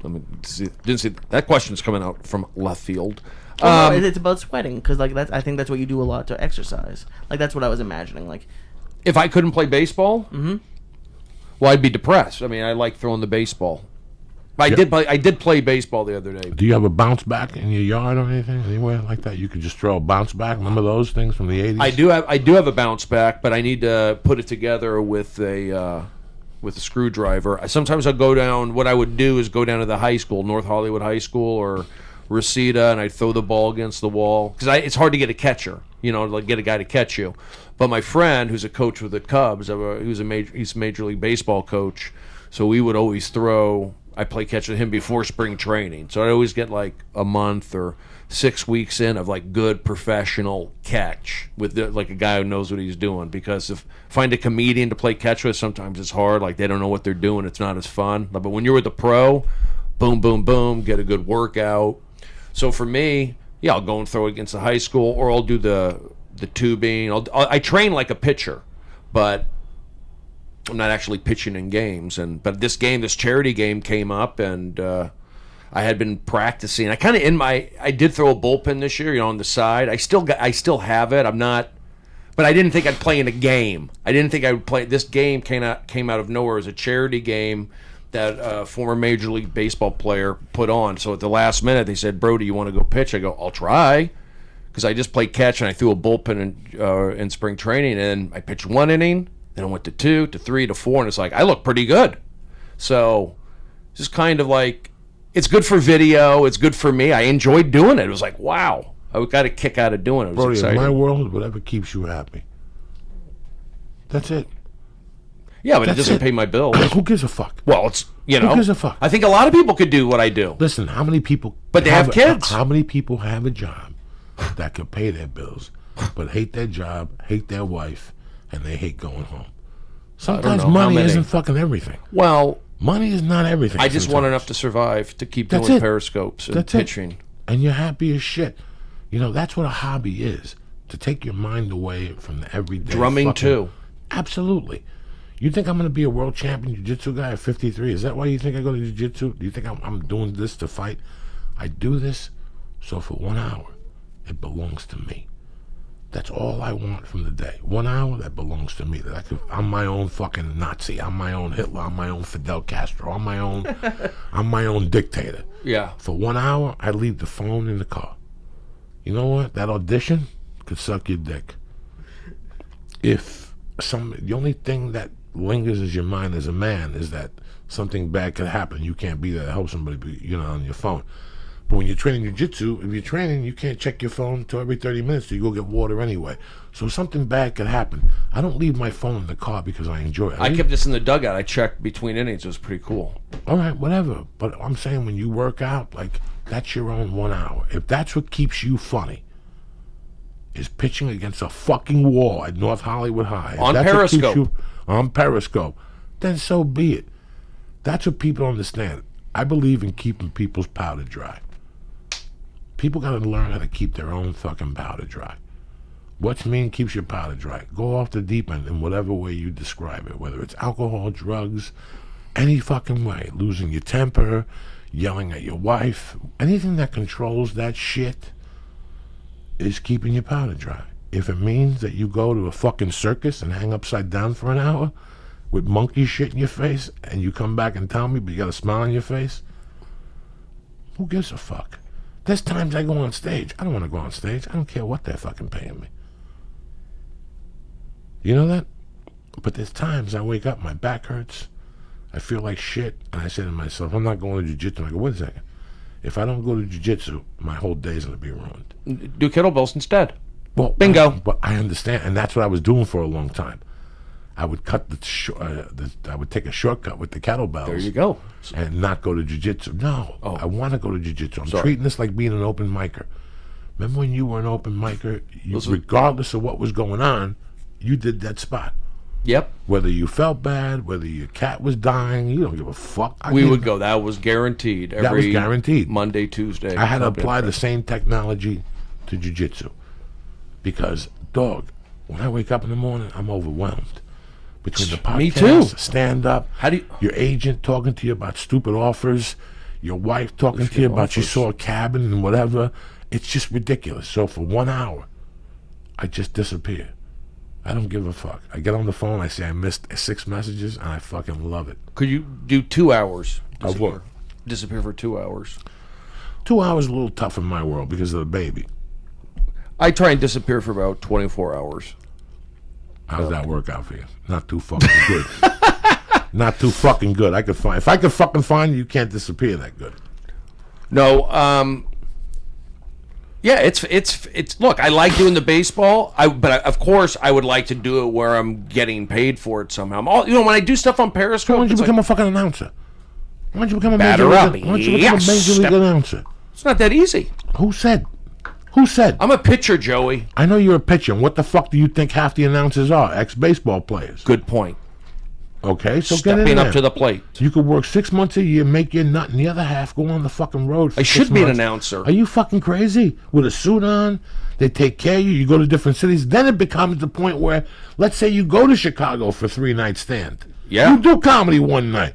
Didn't see that question's coming out from left field. Well, no, it's about sweating because like I think that's what you do a lot to exercise. Like that's what I was imagining. Like, if I couldn't play baseball, well, I'd be depressed. I mean, I like throwing the baseball. I did play baseball the other day. Do you have a bounce back in your yard or anything anywhere like that? You could just throw a bounce back. Remember those things from the 80s? I do have a bounce back, but I need to put it together with a screwdriver. Sometimes I'll go down. What I would do is go down to the high school, North Hollywood High School or Reseda, and I'd throw the ball against the wall because it's hard to get a catcher. Like get a guy to catch you. But my friend, who's a coach with the Cubs, he's a Major League Baseball coach, so we would always throw. I play catch with him before spring training, so I always get like a month or 6 weeks in of like good professional catch with like a guy who knows what he's doing. Because if find a comedian to play catch with, sometimes it's hard. Like they don't know what they're doing. It's not as fun. But when you're with a pro, boom, boom, boom, get a good workout. So for me, I'll go and throw against the high school, or I'll do the tubing. I train like a pitcher, but I'm not actually pitching in games. But this charity game came up, and I had been practicing. I did throw a bullpen this year, on the side. I still have it. I'm not, but I didn't think I'd play in a game. I didn't think I would play. This game came out of nowhere as a charity game that a former Major League Baseball player put on. So at the last minute, they said, "Brody, you want to go pitch?" I go, "I'll try," because I just played catch and I threw a bullpen in spring training, and I pitched 1 inning. Then I went to 2, to 3, to 4, and it's like I look pretty good. So just kind of like it's good for video. It's good for me. I enjoyed doing it. It was like, wow, I got a kick out of doing it. It was Brody, exciting. in my world, whatever keeps you happy. That's it. Yeah, but it doesn't pay my bills. Who gives a fuck? Well, it's Who gives a fuck? I think a lot of people could do what I do. Listen, how many people? But they have kids. How many people have a job that could pay their bills, but hate their job, hate their wife, and they hate going home? Sometimes money isn't fucking everything. Well, money is not everything. I just want enough to survive to keep doing periscopes and pitching. And you're happy as shit. That's what a hobby is. To take your mind away from the everyday. Drumming too. Absolutely. You think I'm going to be a world champion jiu-jitsu guy at 53? Is that why you think I go to jiu-jitsu? Do you think I'm doing this to fight? I do this so for 1 hour, it belongs to me. That's all I want from the day. 1 hour, that belongs to me. I'm my own fucking Nazi. I'm my own Hitler. I'm my own Fidel Castro. I'm my own dictator. Yeah. For 1 hour, I leave the phone in the car. You know what? That audition could suck your dick. The only thing that lingers in your mind as a man is that something bad could happen. You can't be there to help somebody, on your phone. But when you're training jiu-jitsu, if you're training, you can't check your phone until every 30 minutes, so you go get water anyway. So something bad could happen. I don't leave my phone in the car because I enjoy it. I kept this in the dugout. I checked between innings. It was pretty cool. All right, whatever. But I'm saying when you work out, that's your own 1 hour. If that's what keeps you funny, is pitching against a fucking wall at North Hollywood High. On Periscope. On Periscope. Then so be it. That's what people understand. I believe in keeping people's powder dry. People got to learn how to keep their own fucking powder dry. What's mean keeps your powder dry? Go off the deep end in whatever way you describe it, whether it's alcohol, drugs, any fucking way. Losing your temper, yelling at your wife, anything that controls that shit is keeping your powder dry. If it means that you go to a fucking circus and hang upside down for an hour with monkey shit in your face and you come back and tell me but you got a smile on your face, who gives a fuck? There's times I go on stage. I don't want to go on stage. I don't care what they're fucking paying me. You know that? But there's times I wake up, my back hurts, I feel like shit, and I say to myself, I'm not going to jiu-jitsu. And I go, wait a second. If I don't go to jiu-jitsu, my whole day's going to be ruined. Do kettlebells instead. Well, bingo. But I understand, and that's what I was doing for a long time. I would cut I would take a shortcut with the kettlebells. There you go. And not go to jiu-jitsu. No, I want to go to jiu-jitsu. I'm treating this like being an open micer. Remember when you were an open micer? Regardless of what was going on, you did that spot. Yep. Whether you felt bad, whether your cat was dying, you don't give a fuck. We would go. That was guaranteed. That was guaranteed. Monday, Tuesday. I had to apply the same technology to jiu-jitsu. Because, dog, when I wake up in the morning, I'm overwhelmed. Between the podcast, Me too. stand up, your agent talking to you about stupid offers, your wife talking to you about she saw a cabin and whatever. It's just ridiculous. So for 1 hour, I just disappear. I don't give a fuck. I get on the phone, I say I missed 6 messages, and I fucking love it. Could you do 2 hours? Of what? Disappear for 2 hours. 2 hours is a little tough in my world because of the baby. I try and disappear for about 24 hours. How's that work out for you? Not too fucking good. Not too fucking good. If I could fucking find you, you can't disappear that good. No, yeah, it's. Look, I like doing the baseball. But of course, I would like to do it where I'm getting paid for it somehow. When I do stuff on Periscope, why don't you become a fucking announcer? Why don't you become a major league announcer? It's not that easy. Who said? Who said? I'm a pitcher, Joey. I know you're a pitcher. And what the fuck do you think half the announcers are? Ex-baseball players. Good point. Okay, so Stepping get in up to the plate. You could work 6 months a year, make your nut, and the other half go on the fucking road for I 6 should be an months. announcer. Are you fucking crazy? With a suit on, they take care of you, you go to different cities. Then it becomes the point where, let's say you go to Chicago for 3-night stand. Yeah. You do comedy one night.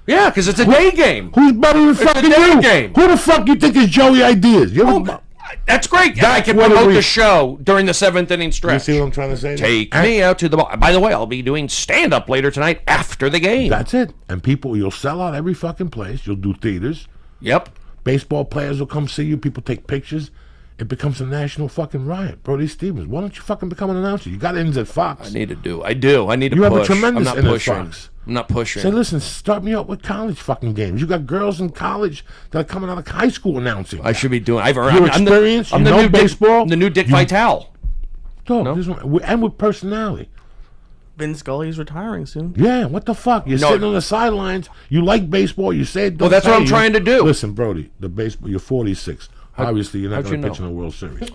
Yeah, because it's a day game. Who's better than fucking you? Game. Who the fuck you think is Joey Ideas? You ever, that's great. I can promote the show during the 7th inning stretch. You see what I'm trying to say? Take me out to the ball. By the way, I'll be doing stand-up later tonight after the game. That's it. And you'll sell out every fucking place. You'll do theaters. Yep. Baseball players will come see you. People take pictures. It becomes a national fucking riot. Brody Stevens, why don't you fucking become an announcer? You got ins at Fox. I need to do. I do. I need to push. You have a tremendous I'm not pushing. Fox. I'm not pushing. Say, listen, start me up with college fucking games. You got girls in college that are coming out of high school announcing. I should be doing. I've earned your experience. I'm the new baseball. The new Dick Vitale. And with personality. Vin Scully's retiring soon. Yeah, what the fuck? You're sitting on the sidelines. You like baseball. You say it. Well, that's what I'm trying to do. Listen, Brody, the baseball. You're 46. Obviously, you're not going to pitch in the World Series.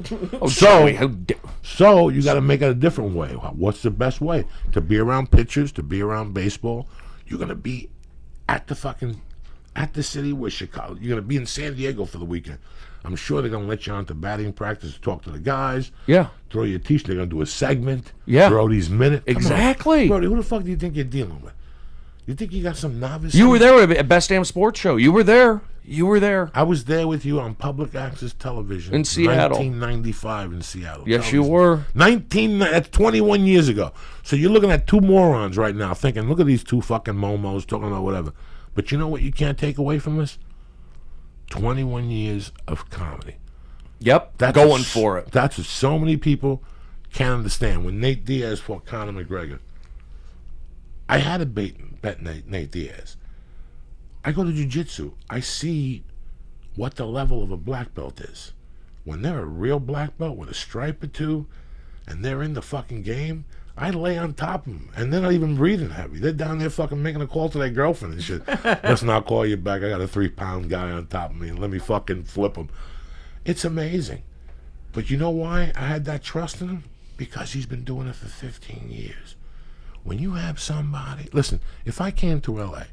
So you got to make it a different way. What's the best way to be around pitchers? To be around baseball? You're going to be at the city where Chicago. You're going to be in San Diego for the weekend. I'm sure they're going to let you on to batting practice, talk to the guys. Yeah. Throw you a t-shirt. They're going to do a segment. Yeah. Brody's Minute. Exactly. Brody, who the fuck do you think you're dealing with? You think you got some novice? You were there at Best Damn Sports Show. You were there. You were there. I was there with you on public access television in Seattle, 1995 in Seattle. Yes, television. You were. That's 21 years ago. So you're looking at two morons right now, thinking, "Look at these two fucking momos talking about whatever." But you know what? You can't take away from this. 21 years of comedy. Yep, going for it. That's what so many people can't understand. When Nate Diaz fought Conor McGregor, I had to bet Nate Diaz. I go to jiu-jitsu. I see what the level of a black belt is. When they're a real black belt with a stripe or two, and they're in the fucking game, I lay on top of them. And they're not even breathing heavy. They're down there fucking making a call to their girlfriend and shit. Listen, I'll call you back. I got a 3-pound guy on top of me. Let me fucking flip him. It's amazing. But you know why I had that trust in him? Because he's been doing it for 15 years. When you have somebody... Listen, if I came to L.A.,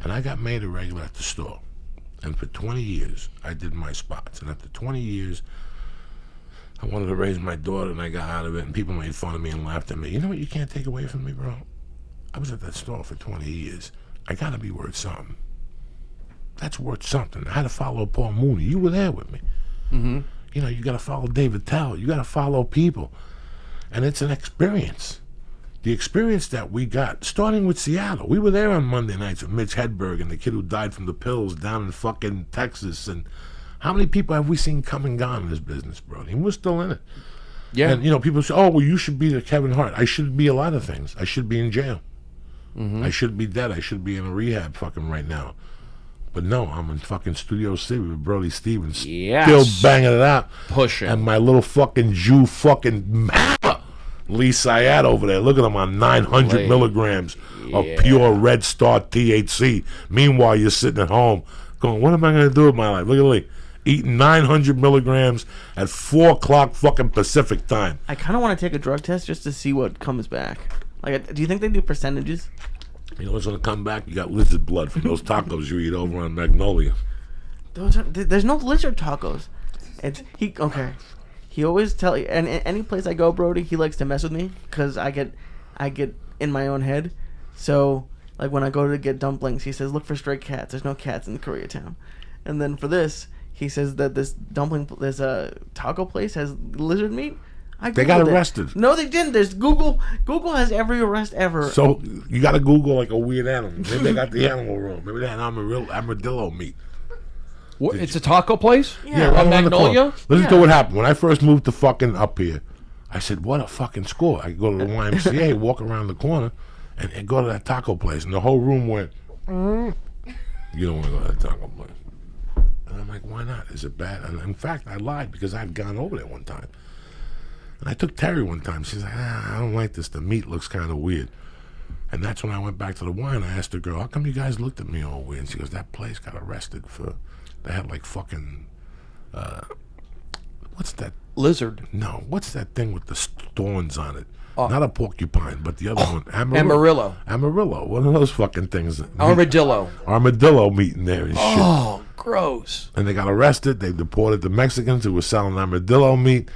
and I got made a regular at the store. And for 20 years, I did my spots. And after 20 years, I wanted to raise my daughter, and I got out of it, and people made fun of me and laughed at me. You know what you can't take away from me, bro? I was at that store for 20 years. I got to be worth something. That's worth something. I had to follow Paul Mooney. You were there with me. Mm-hmm. You know, you got to follow David Tell. You got to follow people. And it's an experience. The experience that we got, starting with Seattle. We were there on Monday nights with Mitch Hedberg and the kid who died from the pills down in fucking Texas. And how many people have we seen come and gone in this business, bro? And we're still in it. Yeah. And, you know, people say, oh, well, you should be the Kevin Hart. I should be a lot of things. I should be in jail. Mm-hmm. I should be dead. I should be in a rehab fucking right now. But no, I'm in fucking Studio City with Brody Stevens. Yes. Still banging it out. Pushing. And my little fucking Jew fucking hammer, Lee Syatt over there. Look at him on 900 milligrams of pure Red Star THC. Meanwhile, you're sitting at home going, what am I going to do with my life? Look at Lee. Eating 900 milligrams at 4 o'clock fucking Pacific time. I kind of want to take a drug test just to see what comes back. Like, do you think they do percentages? You know what's going to come back? You got lizard blood from those tacos you eat over on Magnolia. There's no lizard tacos. He always tell you, and any place I go, Brody, he likes to mess with me because I get in my own head. So like when I go to get dumplings, he says, "Look for stray cats. There's no cats in Koreatown." And then for this, he says that this taco place has lizard meat. They got arrested. No, they didn't. There's Google. Google has every arrest ever. So you got to Google like a weird animal. Maybe they got the animal wrong. Maybe they had armadillo meat. What? It's a taco place? Yeah, right on Magnolia? Listen to what happened. When I first moved to fucking up here, I said, what a fucking score. I go to the YMCA, walk around the corner, and go to that taco place. And the whole room went, You don't want to go to that taco place. And I'm like, why not? Is it bad? And in fact, I lied because I'd gone over there one time. And I took Terry one time. She's like, I don't like this. The meat looks kind of weird. And that's when I went back to the wine. I asked the girl, how come you guys looked at me all weird? And she goes, that place got arrested for... They had like fucking, what's that? Lizard. No, what's that thing with the thorns on it? Not a porcupine, but the other one. Amarillo. Amarillo. One of those fucking things. Armadillo. Armadillo meat in there and shit. Oh, gross. And they got arrested. They deported the Mexicans who were selling armadillo meat.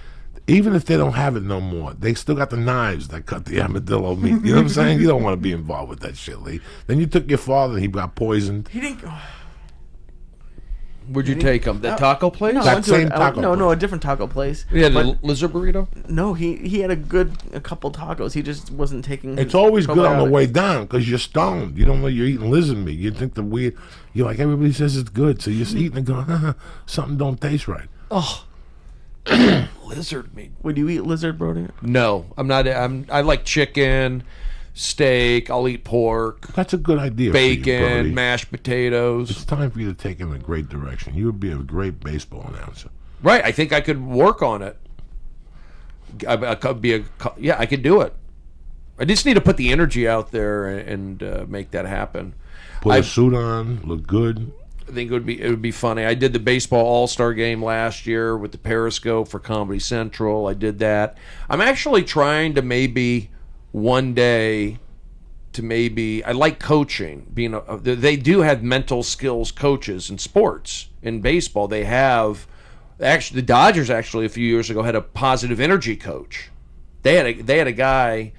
Even if they don't have it no more, they still got the knives that cut the armadillo meat. You know what I'm saying? You don't want to be involved with that shit, Lee. Then you took your father and he got poisoned. He didn't... Where'd you take him? The taco place? No, That same taco place. No, a different taco place. He had a lizard burrito? No, he had a couple tacos. He just wasn't taking. It's always good on the way down because you're stoned. You don't know you're eating lizard meat. You think you're like, everybody says it's good, so you're just eating and going, something don't taste right. Oh, lizard meat. Would you eat lizard, Brody? No, I'm not. I like chicken, steak. I'll eat pork. That's a good idea. Bacon, for you, mashed potatoes. It's time for you to take it in a great direction. You would be a great baseball announcer. Right. I think I could work on it. I could do it. I just need to put the energy out there and make that happen. Put a suit on, look good. I think it would be funny. I did the baseball all-star game last year with the Periscope for Comedy Central. I did that. I'm actually trying to maybe one day I like coaching. They do have mental skills coaches in sports. In baseball, they have the Dodgers actually a few years ago had a positive energy coach. They had a guy,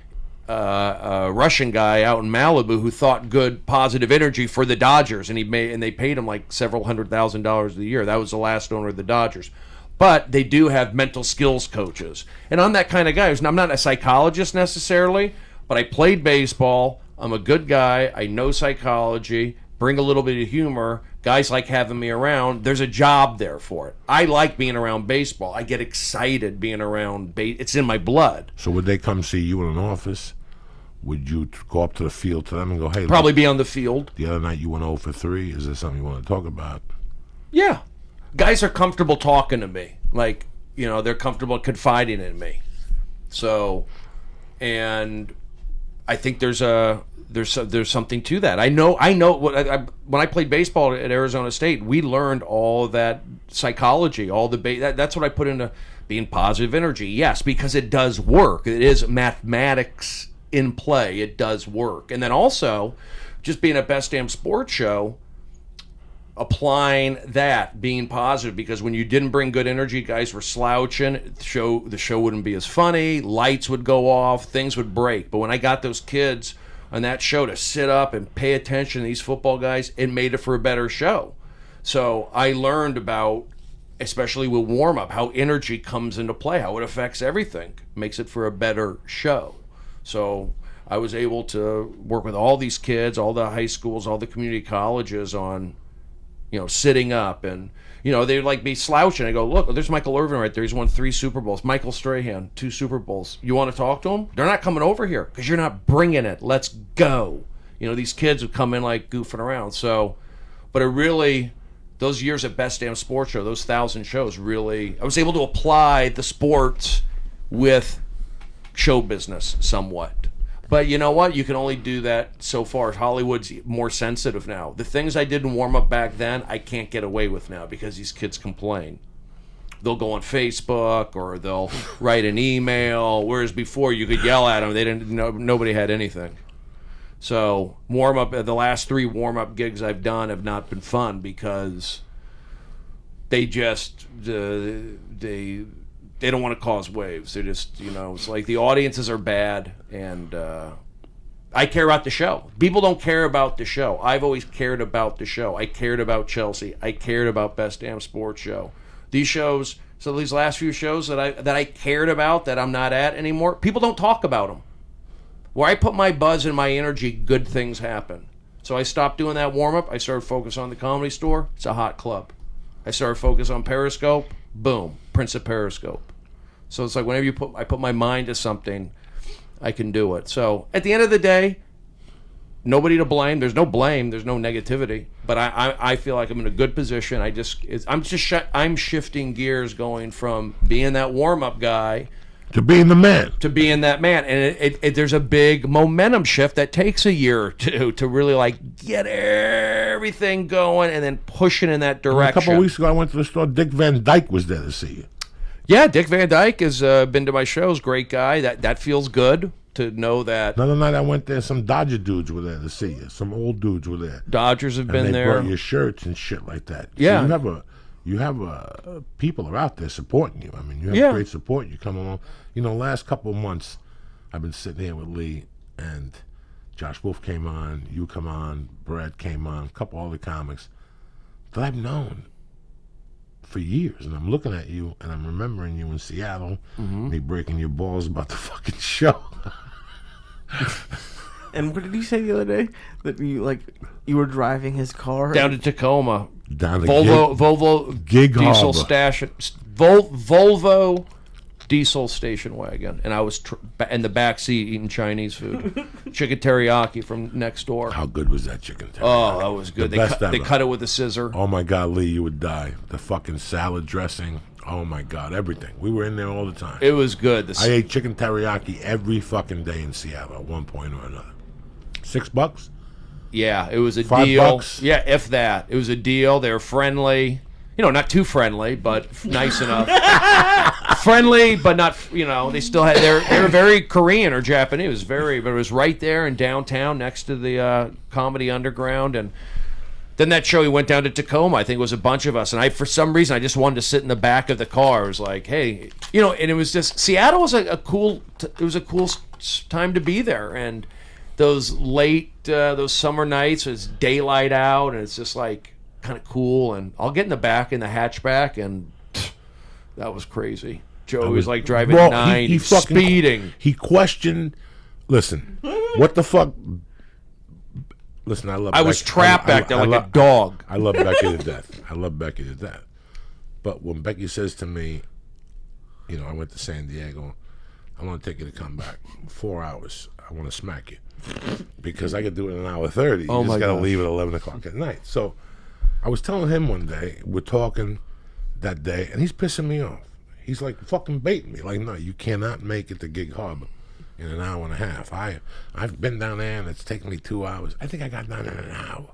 a Russian guy out in Malibu who thought good positive energy for the Dodgers, and they paid him like several $100,000 a year. That was the last owner of the Dodgers. But they do have mental skills coaches. And I'm that kind of guy. I'm not a psychologist necessarily, but I played baseball. I'm a good guy. I know psychology, bring a little bit of humor. Guys like having me around. There's a job there for it. I like being around baseball. I get excited being around it's in my blood. So would they come see you in an office? Would you go up to the field to them and go, hey, probably be on the field. The other night you went 0 for 3. Is there something you want to talk about? Yeah. Guys are comfortable talking to me. Like, they're comfortable confiding in me. So, and I think there's something to that. I know when I played baseball at Arizona State, we learned all that psychology, that's what I put into being positive energy. Yes, because it does work. It is mathematics in play. It does work. And then also just being at Best Damn Sports Show, applying that, being positive, because when you didn't bring good energy, guys were slouching, the show wouldn't be as funny, lights would go off, things would break. But when I got those kids on that show to sit up and pay attention to these football guys, it made it for a better show. So I learned about, especially with warm-up, how energy comes into play, how it affects everything, makes it for a better show. So I was able to work with all these kids, all the high schools, all the community colleges on sitting up, and they'd like be slouching. I go, look, there's Michael Irvin right there. He's won 3 Super Bowls. Michael Strahan, 2 Super Bowls. You want to talk to him? They're not coming over here because you're not bringing it. Let's go. These kids would come in like goofing around. So But it really, those years at Best Damn Sports Show, those 1,000 shows, really, I was able to apply the sports with show business somewhat. But you know what? You can only do that so far. Hollywood's more sensitive now. The things I did in warm-up back then, I can't get away with now because these kids complain. They'll go on Facebook or they'll write an email, whereas before you could yell at them. They didn't. Nobody had anything. So warm-up, the last 3 warm-up gigs I've done have not been fun because they just they don't want to cause waves. They just, it's like the audiences are bad, and I care about the show. People don't care about the show. I've always cared about the show. I cared about Chelsea. I cared about Best Damn Sports Show. These shows, so these last few shows that I cared about that I'm not at anymore, people don't talk about them. Where I put my buzz and my energy, good things happen. So I stopped doing that warm-up. I started focusing on the Comedy Store. It's a hot club. I started focusing on Periscope. Boom, Prince of Periscope. So it's like whenever I put my mind to something, I can do it. So at the end of the day, nobody to blame. There's no blame. There's no negativity. But I feel like I'm in a good position. I'm shifting gears, going from being that warm-up guy to being the man. To being that man. And there's a big momentum shift that takes a year or two to really like get everything going and then pushing in that direction. A couple of weeks ago, I went to the store. Dick Van Dyke was there to see you. Yeah, Dick Van Dyke has been to my shows. Great guy. That feels good to know that. Another night I went there, some Dodger dudes were there to see you. Some old dudes were there. Dodgers have been there. They brought your shirts and shit like that. Yeah. So you have people are out there supporting you. I mean, you have great support. You come along. Last couple of months, I've been sitting here with Lee, and Josh Wolf came on, you come on, Brad came on, a couple other comics that I've known for years. And I'm looking at you, and I'm remembering you in Seattle, me breaking your balls about the fucking show. And what did you say the other day? That you were driving his car down to Tacoma. Down to Volvo Gig diesel Harbor. station. Volvo diesel station wagon, and I was in the back seat eating Chinese food, chicken teriyaki from next door. How good was that chicken teriyaki? Oh, that was good. They cut it with a scissor. Oh my God, Lee, you would die. The fucking salad dressing. Oh my God, everything. We were in there all the time. It was good. I ate chicken teriyaki every fucking day in Seattle at one point or another. $6? Yeah, it was a $5? deal. Yeah, if that. It was a deal. They were friendly. Not too friendly, but nice enough. Friendly, but not, they still had, they're very Korean or Japanese, but it was right there in downtown next to the Comedy Underground. And then that show, he went down to Tacoma. I think it was a bunch of us. And for some reason, I just wanted to sit in the back of the car. It was like, hey, and it was just, Seattle was a cool time to be there. And those those summer nights, it's daylight out, and it's just like, kind of cool, and I'll get in the back in the hatchback, and that was crazy. Joe was like driving 9, he speeding. He questioned. Listen, what the fuck? Listen, I love. I was trapped back there like a dog. I love Becky to death. But when Becky says to me, I went to San Diego, I want to take you to come back 4 hours. I want to smack you because I could do it in an hour 30. You just got to leave at 11 o'clock at night. So I was telling him one day, we're talking that day, and he's pissing me off. He's like fucking baiting me. Like, no, you cannot make it to Gig Harbor in an hour and a half. I've been down there, and it's taken me 2 hours. I think I got down in an hour.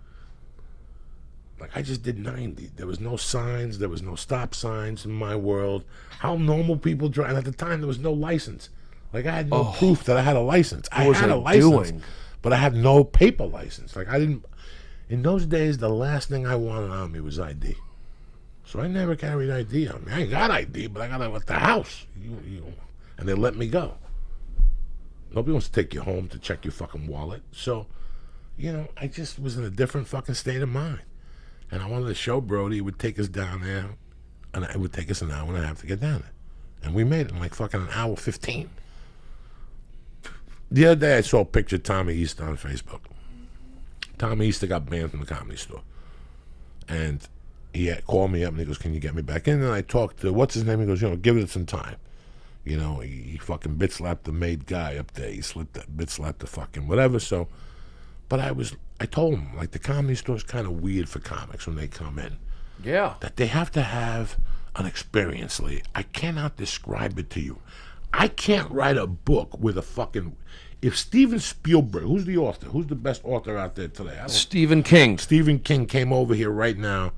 Like, I just did 90. There was no signs. There was no stop signs in my world. How normal people drive. And at the time, there was no license. Like, I had no proof that I had a license. I had a license, but I had no paper license. Like, I didn't. In those days, the last thing I wanted on me was ID. So I never carried ID on me. I ain't got ID, but I got it at the house. And they let me go. Nobody wants to take you home to check your fucking wallet. So, I just was in a different fucking state of mind. And I wanted to show Brody it would take us down there, and it would take us an hour and a half to get down there. And we made it in like fucking an hour 15. The other day, I saw a picture of Tommy Easter on Facebook. Tommy Easter got banned from the Comedy Store. And he had called me up and he goes, can you get me back in? And I talked to, what's his name? He goes, give it some time. He fucking bit slapped the maid guy up there. He bit slapped the fucking whatever. So But I told him, like, the Comedy Store's kind of weird for comics when they come in. Yeah. That they have to have an experience, Lee. I cannot describe it to you. I can't write a book with a fucking... If Steven Spielberg, who's the author? Who's the best author out there today? Stephen King. Stephen King came over here right now.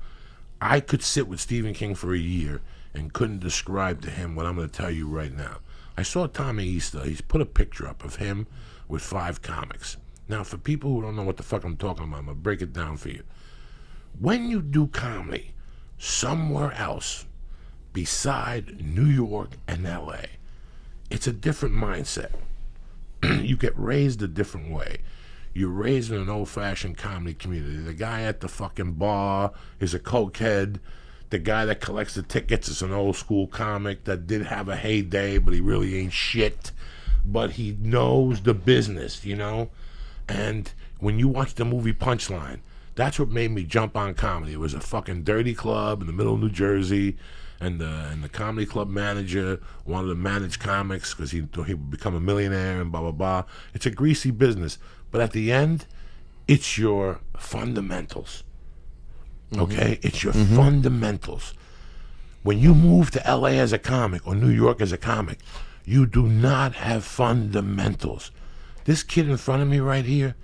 I could sit with Stephen King for a year and couldn't describe to him what I'm going to tell you right now. I saw Tommy Easter. He's put a picture up of him with 5 comics. Now, for people who don't know what the fuck I'm talking about, I'm going to break it down for you. When you do comedy somewhere else beside New York and L.A., it's a different mindset. You get raised a different way. You're raised in an old-fashioned comedy community. The guy at the fucking bar is a cokehead. The guy that collects the tickets is an old-school comic that did have a heyday, but he really ain't shit. But he knows the business, you know? And when you watch the movie Punchline, that's what made me jump on comedy. It was a fucking dirty club in the middle of New Jersey, and the comedy club manager wanted to manage comics because he thought he would become a millionaire and blah, blah, blah. It's a greasy business. But at the end, it's your fundamentals. Okay? It's your fundamentals. When you move to L.A. as a comic or New York as a comic, you do not have fundamentals. This kid in front of me right here,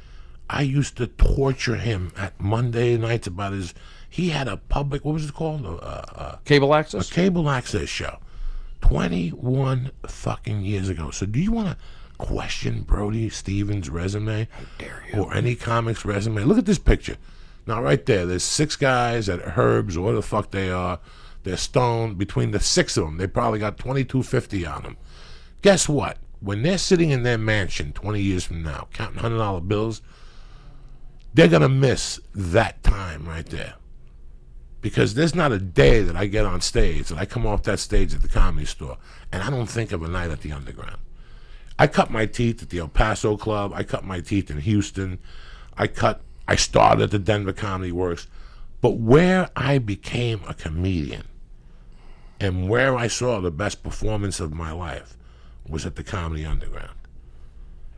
I used to torture him at Monday nights about his... He had a public... What was it called? Cable access? A cable access show. 21 fucking years ago. So do you want to question Brody Stevens' resume? How dare you? Or any comic's resume? Look at this picture. Now, right there, there's 6 guys at Herbs, or what the fuck they are. They're stoned. Between the 6 of them, they probably got $22.50 on them. Guess what? When they're sitting in their mansion 20 years from now, counting $100 bills, they're going to miss that time right there. Because there's not a day that I get on stage, that I come off that stage at the Comedy Store, and I don't think of a night at the Underground. I cut my teeth at the El Paso Club. I cut my teeth in Houston. I started at the Denver Comedy Works. But where I became a comedian and where I saw the best performance of my life was at the Comedy Underground.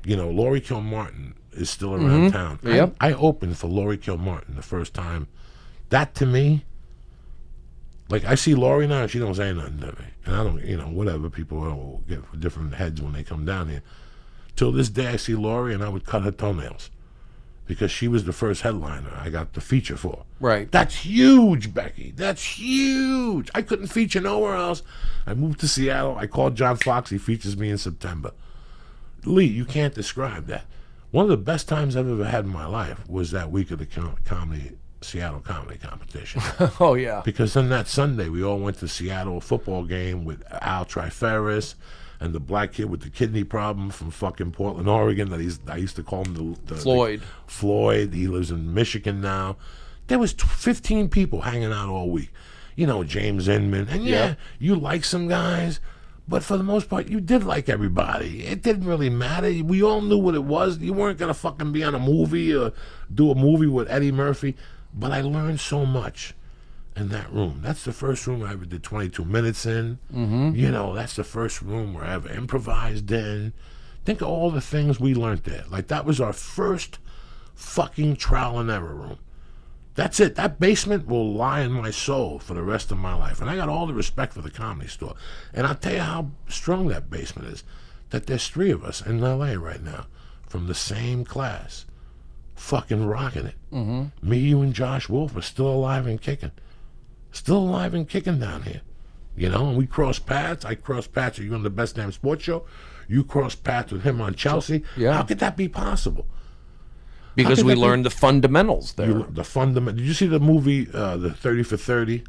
You know, Laurie Kilmartin is still around town. Yep. I opened for Laurie Kilmartin the first time. That, to me, like, I see Laurie now, and she don't say nothing to me. And I don't, you know, whatever, people will get different heads when they come down here. Till this day, I see Laurie, and I would cut her toenails. Because she was the first headliner I got the feature for. Right. That's huge, Becky. That's huge. I couldn't feature nowhere else. I moved to Seattle. I called John Fox. He features me in September. Lee, you can't describe that. One of the best times I've ever had in my life was that week of the Seattle comedy competition. Oh, yeah. Because then that Sunday, we all went to Seattle football game with Al Triferis and the black kid with the kidney problem from fucking Portland, Oregon. I used to call him the Floyd. Floyd. He lives in Michigan now. There was 15 people hanging out all week. You know, James Inman. And yeah, you like some guys, but for the most part, you did like everybody. It didn't really matter. We all knew what it was. You weren't going to fucking be on a movie or do a movie with Eddie Murphy. But I learned so much in that room. That's the first room I ever did 22 minutes in. You know, that's the first room where I ever improvised in. Think of all the things we learned there. Like, that was our first fucking trial and error room. That's it. That basement will lie in my soul for the rest of my life. And I got all the respect for the Comedy Store. And I'll tell you how strong that basement is. That there's 3 of us in L.A. right now from the same class fucking rocking it. Me, you, and Josh Wolf are still alive and kicking. Still alive and kicking down here. You know, and we cross paths. I cross paths with you on the Best Damn Sports Show. You cross paths with him on Chelsea. Yeah. How could that be possible? Because we learned the fundamentals there. Did you see the movie, the 30 for 30?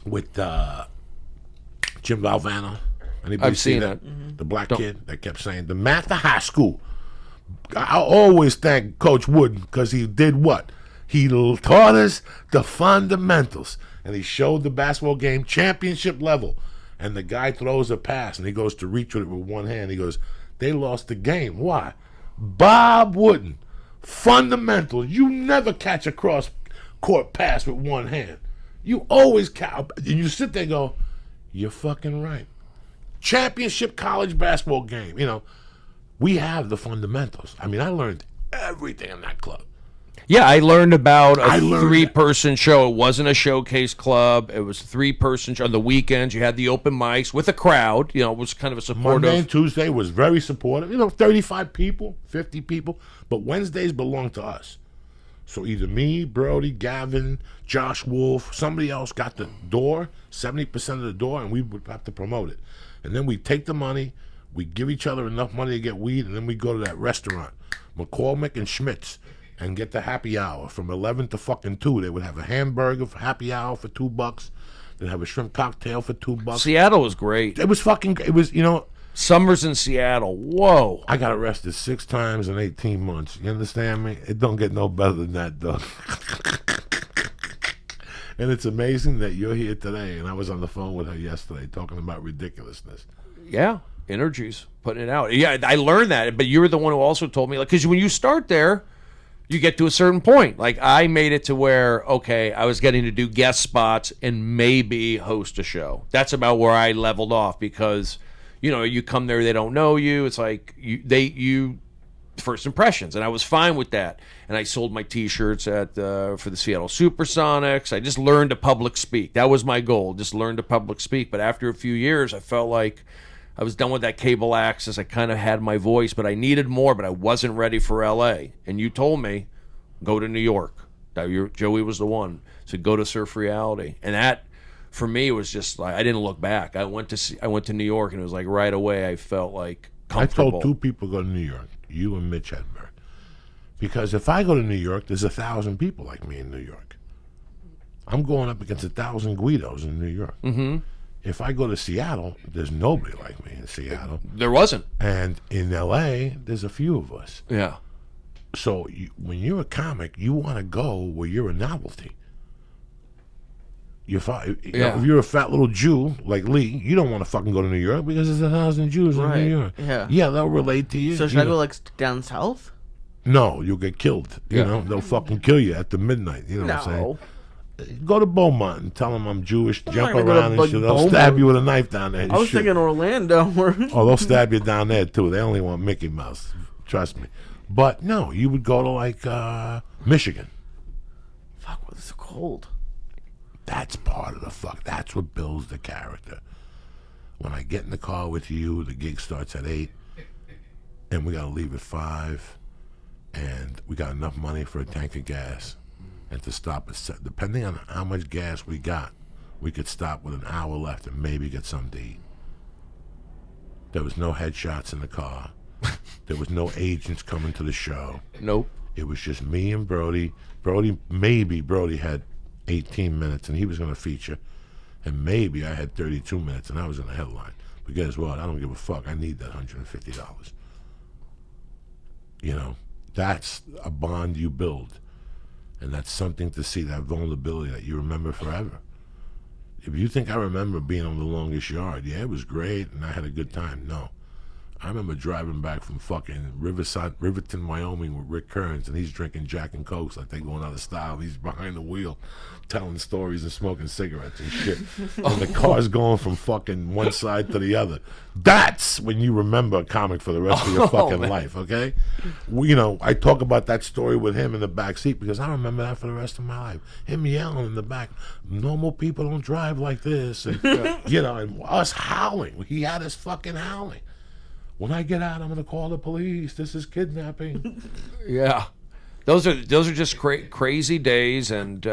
With Jim Valvano? Anybody I've see seen that? it. The black kid that kept saying, the math of high school. I always thank Coach Wooden because he did what? He taught us the fundamentals. And he showed the basketball game championship level. And the guy throws a pass and he goes to reach with it with one hand. He goes, they lost the game. Why? Bob Wooden. Fundamentals. You never catch a cross-court pass with one hand. You always catch. And you sit there and go, you're fucking right. Championship college basketball game. You know, We have the fundamentals. I mean, I learned everything in that club. Yeah, I learned about a three-person show. It wasn't a showcase club. It was a three-person show. On the weekends, you had the open mics with a crowd. You know, it was kind of a supportive. Monday and Tuesday was very supportive. 35 people, 50 people. But Wednesdays belonged to us. So either me, Brody, Gavin, Josh Wolf, somebody else got the door, 70% of the door, and we would have to promote it. And then we take the money, we give each other enough money to get weed, and then we go to that restaurant, McCormick and Schmidt's, and get the happy hour from 11 to fucking 2. They would have a hamburger for happy hour for $2. They'd have a shrimp cocktail for $2. Seattle was great. It was fucking, it was, Summers in Seattle. Whoa. I got arrested 6 times in 18 months. You understand me? It don't get no better than that, though. And it's amazing that you're here today, and I was on the phone with her yesterday talking about ridiculousness. Yeah, energies, putting it out. Yeah, I learned that, but you were the one who also told me, like, because when you start there, you get to a certain point. Like, I made it to where, okay, I was getting to do guest spots and maybe host a show. That's about where I leveled off because, you come there, they don't know you. It's like, you first impressions, and I was fine with that. And I sold my T-shirts for the Seattle Supersonics. I just learned to public speak. That was my goal, just learn to public speak. But after a few years, I felt like I was done with that cable access. I kind of had my voice, but I needed more, but I wasn't ready for L.A. And you told me, go to New York. Joey was the one. So go to Surf Reality. And that, for me, was just like, I didn't look back. I went to New York, and it was like right away I felt like comfortable. I told 2 people go to New York, you and Mitch Hedberg. Because if I go to New York, there's 1,000 people like me in New York. I'm going up against 1,000 Guidos in New York. Mm-hmm. If I go to Seattle, there's nobody like me in Seattle. There wasn't. And in L.A., there's a few of us. Yeah. So when you're a comic, you want to go where you're a novelty. If you're a fat little Jew like Lee, you don't want to fucking go to New York because there's 1,000 Jews in New York. Yeah, they'll relate to you. So should I go like down south? No, you'll get killed. They'll fucking kill you at the midnight. You know what I'm saying? Go to Beaumont and tell them I'm Jewish. Jump around and shit. They'll stab you with a knife down there. I was thinking Orlando. They'll stab you down there too. They only want Mickey Mouse. Trust me. But no, you would go to like Michigan. Fuck, it's so cold. That's part of the fuck. That's what builds the character. When I get in the car with you, the gig starts at 8, and we gotta leave at 5, and we got enough money for a tank of gas, and to stop at 7. Depending on how much gas we got, we could stop with an hour left and maybe get something to eat. There was no headshots in the car. There was no agents coming to the show. Nope. It was just me and Brody. Brody had 18 minutes and he was going to feature, and maybe I had 32 minutes and I was in the headline. But guess what? I don't give a fuck. I need that $150. That's a bond you build, and that's something to see, that vulnerability that you remember forever. If you think I remember being on The Longest Yard, yeah, it was great and I had a good time. No. I remember driving back from fucking Riverton, Wyoming with Rick Kearns, and he's drinking Jack and Cokes like they going out of style. He's behind the wheel telling stories and smoking cigarettes and shit. And the car's going from fucking one side to the other. That's when you remember a comic for the rest of your fucking life, okay? I talk about that story with him in the back seat because I remember that for the rest of my life. Him yelling in the back, normal people don't drive like this. And, and us howling. He had us fucking howling. When I get out, I'm going to call the police. This is kidnapping. Yeah, those are just crazy days, and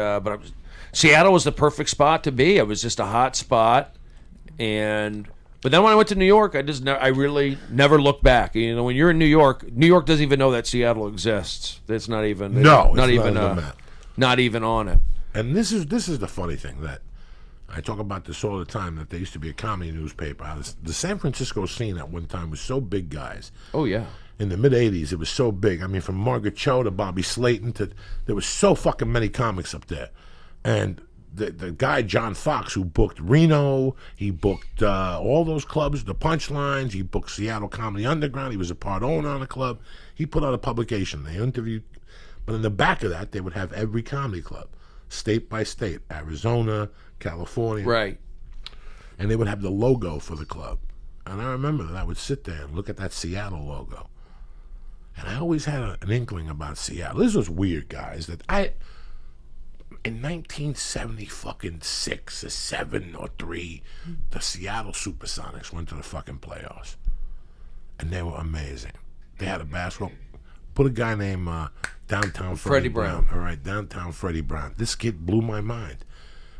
Seattle was the perfect spot to be. It was just a hot spot, but then when I went to New York, I really never looked back. When you're in New York doesn't even know that Seattle exists. It's not even not even on it. And this is the funny thing that. I talk about this all the time, that there used to be a comedy newspaper. The San Francisco scene at one time was so big, guys. Oh, yeah. In the mid-'80s, it was so big. I mean, from Margaret Cho to Bobby Slayton there was so fucking many comics up there. And the guy, John Fox, who booked Reno, he booked all those clubs, the Punchlines, he booked Seattle Comedy Underground, he was a part owner on the club. He put out a publication. They interviewed, but in the back of that, they would have every comedy club, state by state, Arizona, California. Right. And they would have the logo for the club. And I remember that I would sit there and look at that Seattle logo. And I always had an inkling about Seattle. This was weird, guys. That in 1976 or 7 or 3, the Seattle Supersonics went to the fucking playoffs. And they were amazing. They had a basketball. Put a guy named Downtown Freddie Brown. All right, Downtown Freddie Brown. This kid blew my mind.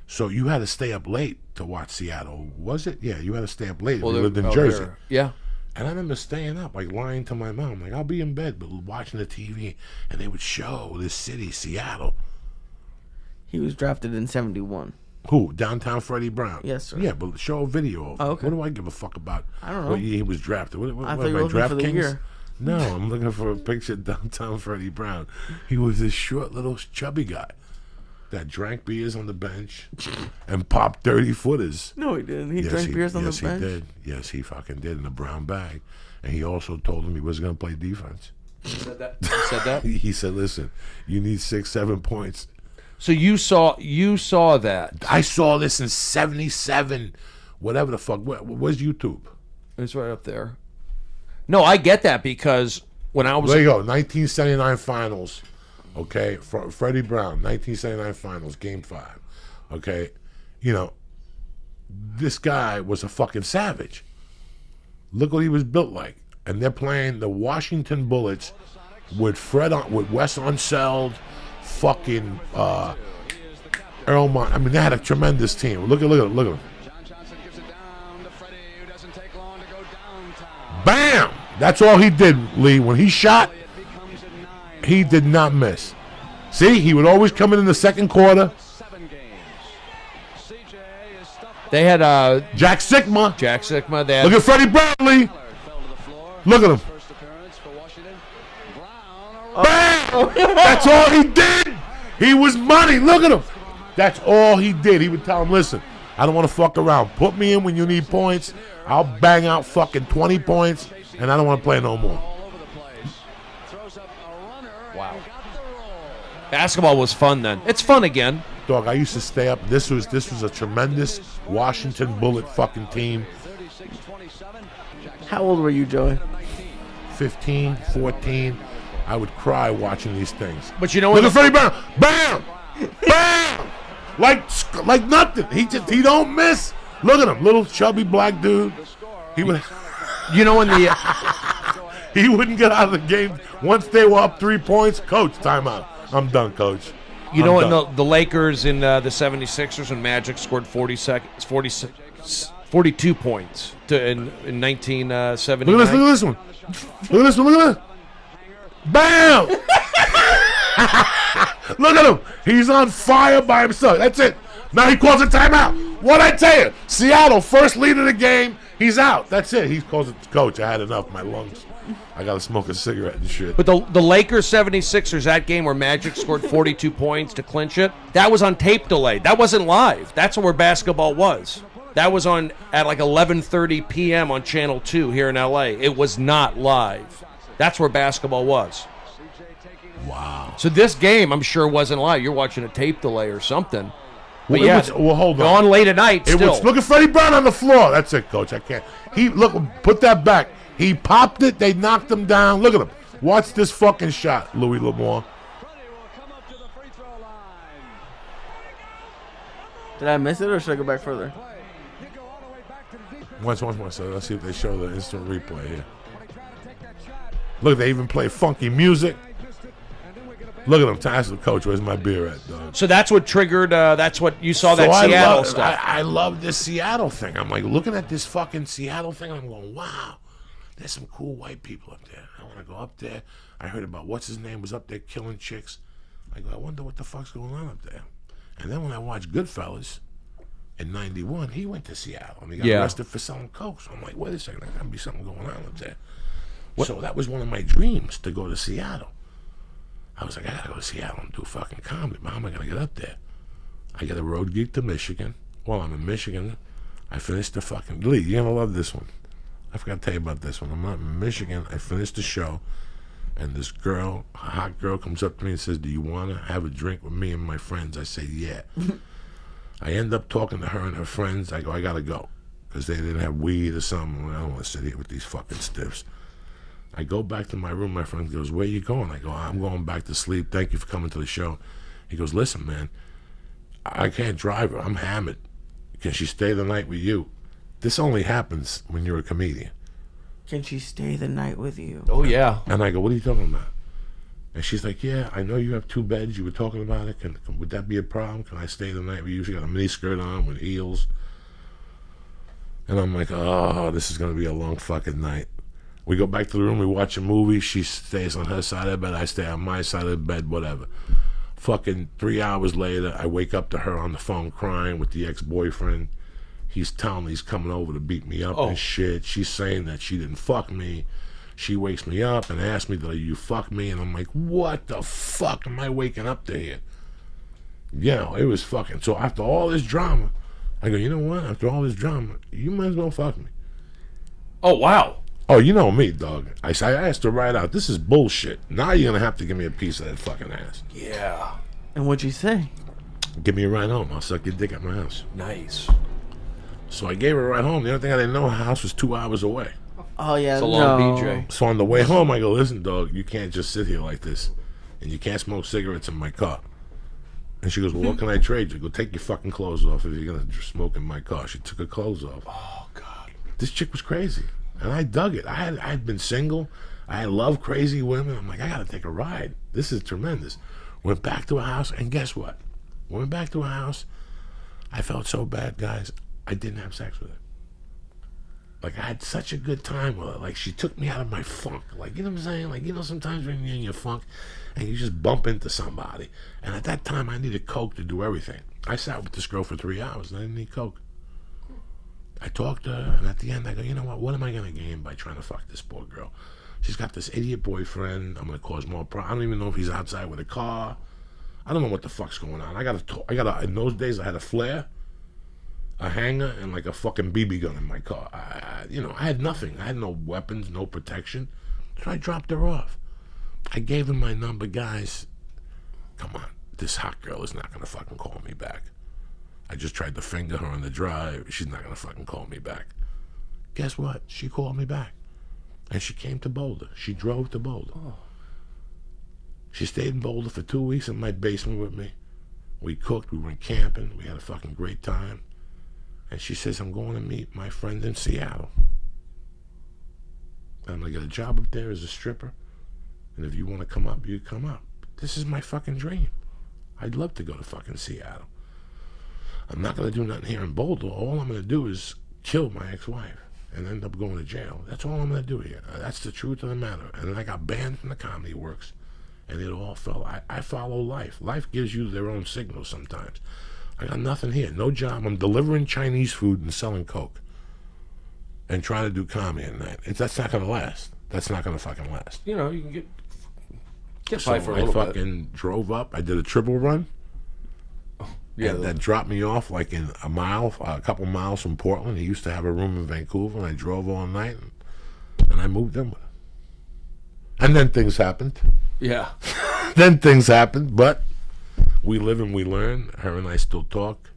So you had to stay up late to watch Seattle, was it? Yeah, you had to stay up late. Well, you lived in Jersey. Yeah. And I remember staying up, like lying to my mom, like I'll be in bed, but watching the TV, and they would show this city, Seattle. He was drafted in 71. Who? Downtown Freddie Brown? Yes, sir. Yeah, but show a video of him. Okay. What do I give a fuck about? I don't know. What year he was drafted? What I thought you were looking for the year. No, I'm looking for a picture of Downtown Freddie Brown. He was this short, little, chubby guy that drank beers on the bench and popped 30-footers. No, he didn't. He drank beers on the bench? Yes, he did. Yes, he fucking did, in a brown bag. And he also told him he wasn't going to play defense. He said that? He said that? He said, listen, you need 6-7 points. So you saw that. I saw this in 77, whatever the fuck. Where's YouTube? It's right up there. No, I get that because when I was... There you go, 1979 finals. Okay, Freddie Brown, 1979 finals, game 5. Okay, you know, this guy was a fucking savage. Look what he was built like. And they're playing the Washington Bullets with Wes Unseld, fucking Earl Mont. I mean, they had a tremendous team. Look at him. Bam! That's all he did, Lee. When he shot, he did not miss. See, he would always come in the second quarter. They had Jack Sikma. They had, look at Freddie Brown, Lee. Look at him. Bam! That's all he did. He was money. Look at him. That's all he did. He would tell him, listen, I don't want to fuck around. Put me in when you need points. I'll bang out fucking 20 points, and I don't want to play no more. Wow. Basketball was fun then. It's fun again. Dog, I used to stay up. This was a tremendous Washington Bullet fucking team. How old were you, Joey? 15, 14. I would cry watching these things. But you know what? Look at Freddie Brown. Bam! Bam! Like nothing. He don't miss. Look at him, little chubby black dude. He would. You know when the he wouldn't get out of the game once they were up 3 points. Coach, timeout. I'm done, coach. You know when the Lakers in the 76ers when Magic scored 42 points in 1979. Look at this one. Look at this. Bam! Look at him. He's on fire by himself. That's it. Now he calls a timeout. What'd I tell you? Seattle, first lead of the game. He's out. That's it. He calls it, coach, I had enough. My lungs. I got to smoke a cigarette and shit. But the Lakers 76ers, that game where Magic scored 42 points to clinch it, that was on tape delay. That wasn't live. That's where basketball was. That was on at like 11:30 p.m. on Channel 2 here in L.A. It was not live. That's where basketball was. Wow. So this game, I'm sure, wasn't live. You're watching a tape delay or something. But hold on. On late at night still. Look at Freddie Brown on the floor. That's it, coach. I can't. Put that back. He popped it. They knocked him down. Look at him. Watch this fucking shot, Louis L'Amour. Did I miss it or should I go back further? Once. So let's see if they show the instant replay here. Look, they even play funky music. Look at him. Ask the coach, where's my beer at, dog? So that's what triggered, that's what you saw, that Seattle stuff. I love this Seattle thing. I'm like looking at this fucking Seattle thing. I'm going, wow, there's some cool white people up there. I want to go up there. I heard about what's his name was up there killing chicks. I go, I wonder what the fuck's going on up there. And then when I watched Goodfellas in 91, he went to Seattle and he got arrested for selling coke. So I'm like, wait a second, there gotta be something going on up there. So that was one of my dreams, to go to Seattle. I was like, I gotta go to Seattle and do fucking comedy. But how am I gonna get up there? I get a road gig to Michigan. While I'm in Michigan, I finished the fucking... Lee, you're gonna love this one. I forgot to tell you about this one. I'm not in Michigan. I finished the show, and this girl, a hot girl, comes up to me and says, do you want to have a drink with me and my friends? I say, yeah. I end up talking to her and her friends. I go, I gotta go. Because they didn't have weed or something. I don't want to sit here with these fucking stiffs. I go back to my room. My friend goes, where you going? I go, I'm going back to sleep. Thank you for coming to the show. He goes, listen, man, I can't drive her. I'm hammered. Can she stay the night with you? This only happens when you're a comedian. Can she stay the night with you? Oh, yeah. And I go, what are you talking about? And she's like, yeah, I know you have 2 beds. You were talking about it. Would that be a problem? Can I stay the night with you? She got a mini skirt on with heels. And I'm like, oh, this is going to be a long fucking night. We go back to the room. We watch a movie. She stays on her side of the bed. I stay on my side of the bed, whatever. Fucking 3 hours later, I wake up to her on the phone crying with the ex-boyfriend. He's telling me he's coming over to beat me up and shit. She's saying that she didn't fuck me. She wakes me up and asks me, did you fuck me? And I'm like, what the fuck am I waking up to here? It was fucking. So after all this drama, I go, you know what? After all this drama, you might as well fuck me. Oh, wow. Oh, you know me, dog. I asked her right out, this is bullshit. Now you're going to have to give me a piece of that fucking ass. Yeah. And what'd you say? Give me a ride home. I'll suck your dick at my house. Nice. So I gave her a ride home. The only thing I didn't know, her house was 2 hours away. Oh, yeah, It's a long BJ. So on the way home, I go, listen, dog, you can't just sit here like this. And you can't smoke cigarettes in my car. And she goes, well, what can I trade you? Go take your fucking clothes off if you're going to smoke in my car. She took her clothes off. Oh, God. This chick was crazy. And I dug it. I had been single. I loved crazy women. I'm like, I got to take a ride. This is tremendous. Went back to her house, and guess what? Went back to her house. I felt so bad, guys. I didn't have sex with her. Like, I had such a good time with her. Like, she took me out of my funk. Like, you know what I'm saying? Like, sometimes when you're in your funk and you just bump into somebody. And at that time, I needed coke to do everything. I sat with this girl for 3 hours, and I didn't need coke. I talked to her, and at the end, I go, you know what am I going to gain by trying to fuck this poor girl? She's got this idiot boyfriend. I'm going to cause more problems. I don't even know if he's outside with a car. I don't know what the fuck's going on. In those days, I had a flare, a hanger, and like a fucking BB gun in my car. I had nothing. I had no weapons, no protection. So I dropped her off. I gave her my number. Guys, come on. This hot girl is not going to fucking call me back. I just tried to finger her on the drive. She's not going to fucking call me back. Guess what? She called me back. And she came to Boulder. She drove to Boulder. Oh. She stayed in Boulder for 2 weeks in my basement with me. We cooked. We went camping. We had a fucking great time. And she says, I'm going to meet my friend in Seattle. I'm going to get a job up there as a stripper. And if you want to come up, you come up. This is my fucking dream. I'd love to go to fucking Seattle. I'm not going to do nothing here in Boulder. All I'm going to do is kill my ex-wife and end up going to jail. That's all I'm going to do here. That's the truth of the matter. And then I got banned from the Comedy Works. And it all fell. I follow life. Life gives you their own signals sometimes. I got nothing here. No job. I'm delivering Chinese food and selling Coke. And trying to do comedy at night. That's not going to last. That's not going to fucking last. You know, you can get so by for a little bit. I fucking drove up. I did a triple run. Yeah, and that dropped me off like in a couple miles from Portland. He used to have a room in Vancouver, and I drove all night, and I moved in with him. And then things happened. Yeah. Then things happened, but we live and we learn. Her and I still talk.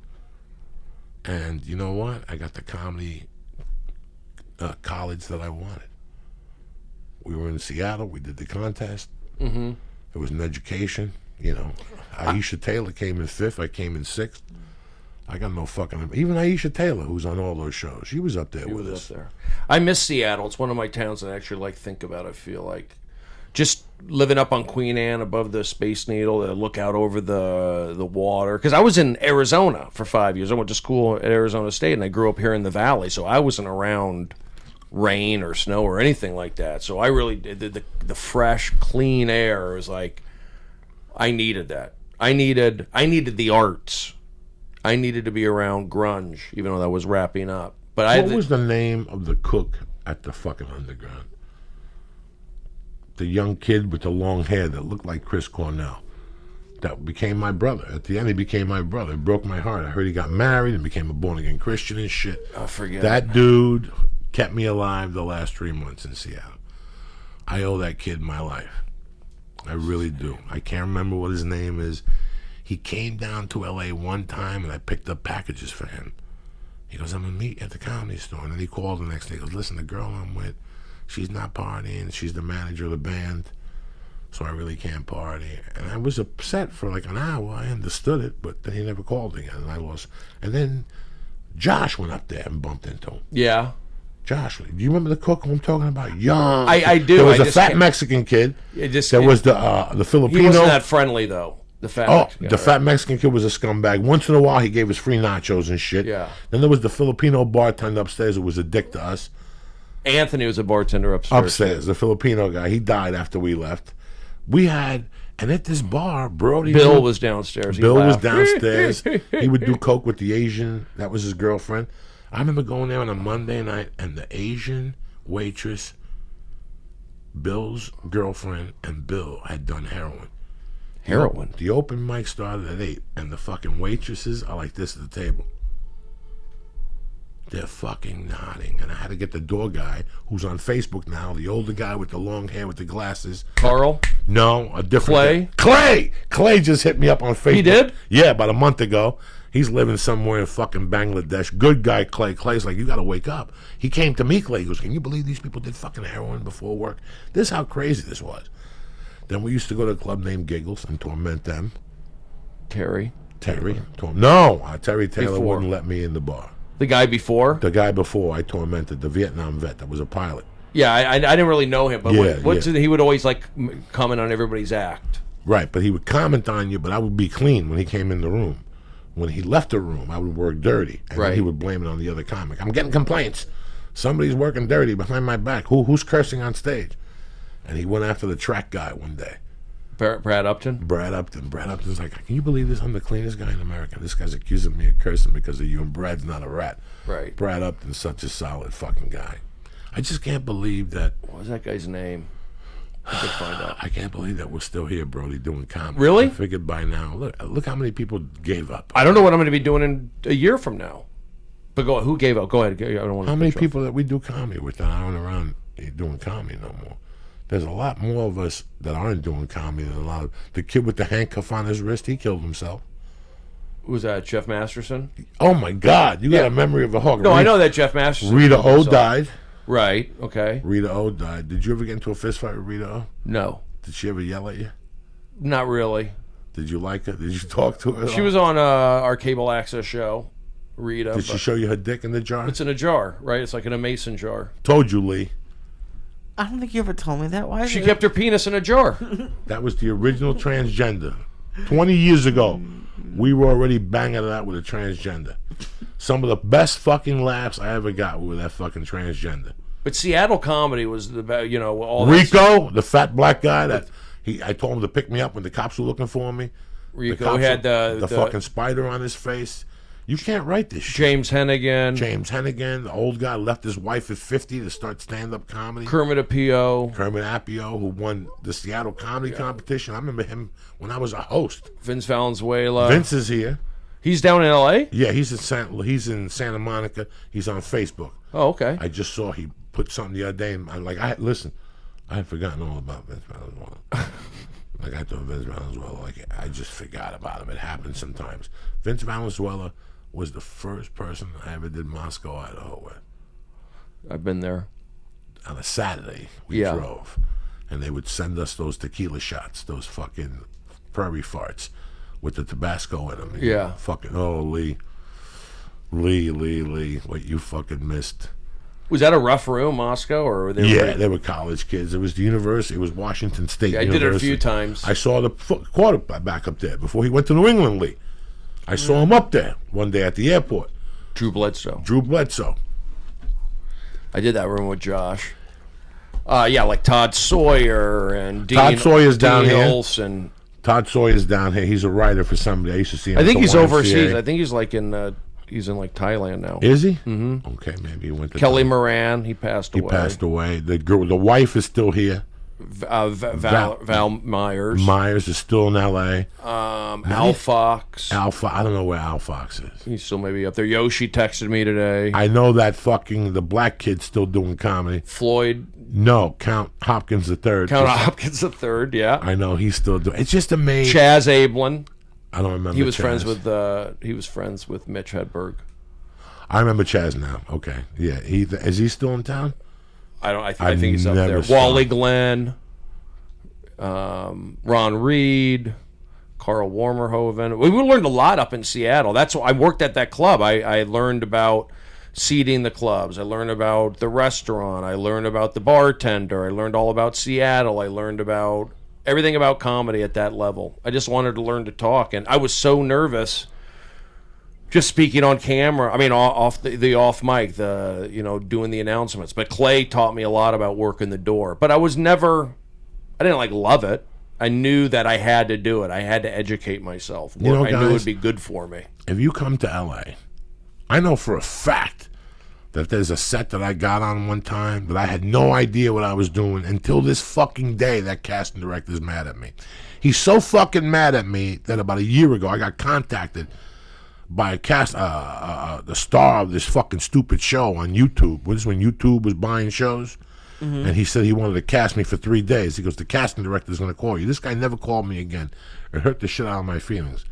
And you know what? I got the comedy college that I wanted. We were in Seattle. We did the contest. Mm-hmm. It was an education. You know, Aisha Taylor came in 5th. I came in 6th. I got no fucking... Even Aisha Taylor, who's on all those shows, she was up there with us. Up there. I miss Seattle. It's one of my towns that I actually think about. I feel like just living up on Queen Anne above the Space Needle to look out over the water. Because I was in Arizona for 5 years. I went to school at Arizona State, and I grew up here in the Valley, so I wasn't around rain or snow or anything like that. So I really did the fresh, clean air. Was like... I needed that. I needed the arts. I needed to be around grunge, even though that was wrapping up. But what was the name of the cook at the fucking Underground? The young kid with the long hair that looked like Chris Cornell. That became my brother. At the end, he became my brother. It broke my heart. I heard he got married and became a born-again Christian and shit. I forget. That dude kept me alive the last 3 months in Seattle. I owe that kid my life. I really do. I can't remember what his name is. He came down to L.A. one time, and I picked up packages for him. He goes, I'm going to meet you at the Comedy Store. And then he called the next day. He goes, listen, the girl I'm with, she's not partying. She's the manager of the band, so I really can't party. And I was upset for like an hour. I understood it, but then he never called again, and I lost. And then Josh went up there and bumped into him. Yeah. Josh, do you remember the Coco I'm talking about? Young. I do. There was a fat Mexican kid. There was the Filipino. He wasn't that friendly, though. The fat Mexican kid was a scumbag. Once in a while, he gave us free nachos and shit. Yeah. Then there was the Filipino bartender upstairs who was a dick to us. Anthony was a bartender upstairs. The Filipino guy. He died after we left. We had, and at this bar, Brody. Bill was downstairs. Bill was downstairs. He would do coke with the Asian. That was his girlfriend. I remember going there on a Monday night, and the Asian waitress, Bill's girlfriend, and Bill had done heroin. Heroin? The open mic started at 8, and the fucking waitresses are like this at the table. They're fucking nodding. And I had to get the door guy, who's on Facebook now, the older guy with the long hair with the glasses. Carl? No, a different guy. Clay just hit me up on Facebook. He did? Yeah, about a month ago. He's living somewhere in fucking Bangladesh. Good guy, Clay. Clay's like, you got to wake up. He came to me, Clay. He goes, can you believe these people did fucking heroin before work? This is how crazy this was. Then we used to go to a club named Giggles and torment them. Terry? No, Terry Taylor wouldn't let me in the bar. The guy before? The guy before I tormented, the Vietnam vet that was a pilot. Yeah, I didn't really know him, but he would always like comment on everybody's act. Right, but he would comment on you, but I would be clean when he came in the room. When he left the room, I would work dirty, and then he would blame it on the other comic. I'm getting complaints. Somebody's working dirty behind my back. Who's cursing on stage? And he went after the track guy one day. Brad Upton? Brad Upton's like, can you believe this? I'm the cleanest guy in America. This guy's accusing me of cursing because of you, and Brad's not a rat. Right. Brad Upton's such a solid fucking guy. I just can't believe that. What was that guy's name? I could find out. I can't believe that we're still here, Brody, doing comedy. Really? I figured by now. Look how many people gave up. I don't know what I'm going to be doing in a year from now. But who gave up? Go ahead. I don't want how many people that we do comedy with that aren't around doing comedy no more? There's a lot more of us that aren't doing comedy than a lot of... The kid with the handcuff on his wrist, he killed himself. Who was that, Jeff Masterson? Oh, my God. You got a memory of a hawk. No, I know that Jeff Masterson. Rita O died. Right, okay. Rita O died. Did you ever get into a fist fight with Rita O? No. Did she ever yell at you? Not really. Did you like her? Did you talk to her? She was on our cable access show, Rita. Did she show you her dick in the jar? It's in a jar, right? It's like in a mason jar. Told you, Lee. I don't think you ever told me that. Why? She kept her penis in a jar. That was the original transgender. 20 years ago, we were already banging it out with a transgender. Some of the best fucking laughs I ever got were with that fucking transgender. But Seattle comedy was the best, all Rico, the fat black guy that I told him to pick me up when the cops were looking for me. Rico had the fucking spider on his face. You can't write this shit. James Hennigan, the old guy, left his wife at 50 to start stand-up comedy. Kermit Apio, who won the Seattle comedy competition. I remember him when I was a host. Vince Valenzuela. Vince is here. He's down in L.A.? Yeah, he's in Santa Monica. He's on Facebook. Oh, okay. I just saw he put something the other day, and I'm like, listen, I had forgotten all about Vince Valenzuela. Like, I thought Vince Valenzuela, I just forgot about him. It happens sometimes. Vince Valenzuela was the first person I ever did Moscow, Idaho with. I've been there. On a Saturday, we drove, and they would send us those tequila shots, those fucking prairie farts with the Tabasco in them. Yeah. Fucking, Lee, what you fucking missed. Was that a rough room, Moscow, or were they? They were college kids. It was the university. It was Washington State I University. did it a few times. I saw the quarterback up there before he went to New England League. I saw him up there one day at the airport. Drew Bledsoe. I did that room with Josh. Like Todd Sawyer and Dean. Todd Sawyer's down here. Olson. Todd Sawyer's down here. He's a writer for somebody. I used to see him. I think he's overseas. I think he's like he's in like Thailand now. Is he? Mm-hmm. Okay, maybe he went to Kelly Thailand. Moran. He passed away. The wife is still here. Val Myers. Myers is still in L.A. Al Fox. I don't know where Al Fox is. He's still maybe up there. Yoshi texted me today. I know that the black kid's still doing comedy. Floyd. No, Count Hopkins III. Hopkins III, yeah. I know he's still doing. It's just amazing. Chaz Ablin. I don't remember. He was Chaz. friends with Mitch Hedberg. I remember Chaz now. Okay, yeah. Is he still in town? I think he's up there. Wally Glenn, Ron Reed, Carl Warmerhoven. We learned a lot up in Seattle. That's why I worked at that club. I learned about seating the clubs. I learned about the restaurant. I learned about the bartender. I learned all about Seattle. I learned about everything about comedy at that level. I just wanted to learn to talk, and I was so nervous just speaking on camera. I mean, off the off mic, doing the announcements. But Clay taught me a lot about working the door. But I didn't love it. I knew that I had to do it. I had to educate myself. I knew it would be good for me. If you come to LA, I know for a fact that there's a set that I got on one time that I had no idea what I was doing until this fucking day that casting director's mad at me. He's so fucking mad at me that about a year ago I got contacted by the star of this fucking stupid show on YouTube. This is when YouTube was buying shows. Mm-hmm. And he said he wanted to cast me for 3 days. He goes, the casting director's going to call you. This guy never called me again. It hurt the shit out of my feelings.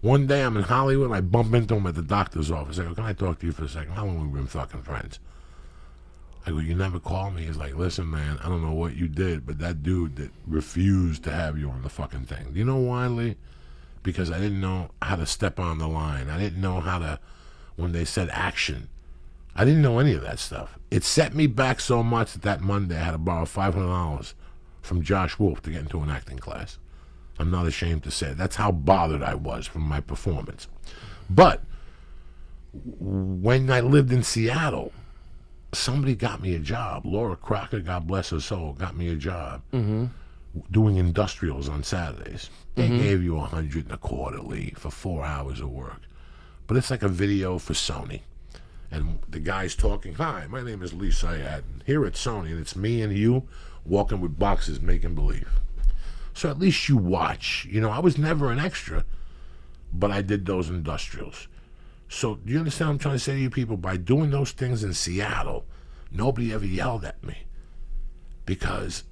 One day I'm in Hollywood and I bump into him at the doctor's office. I go, can I talk to you for a second? How long have we been fucking friends? I go, you never called me? He's like, listen, man, I don't know what you did, but that dude that refused to have you on the fucking thing. Do you know why, Lee? Because I didn't know how to step on the line. I didn't know how to, when they said action, I didn't know any of that stuff. It set me back so much that Monday I had to borrow $500 from Josh Wolf to get into an acting class. I'm not ashamed to say it. That's how bothered I was from my performance. But when I lived in Seattle, somebody got me a job. Laura Crocker, God bless her soul, got me a job doing industrials on Saturdays. They gave you $100 a quarterly for 4 hours of work. But it's like a video for Sony. And the guy's talking, hi, my name is Lee Syatt. Here at Sony, and it's me and you walking with boxes making believe. So at least you watch. You know, I was never an extra, but I did those industrials. So do you understand what I'm trying to say to you people? By doing those things in Seattle, nobody ever yelled at me. Because,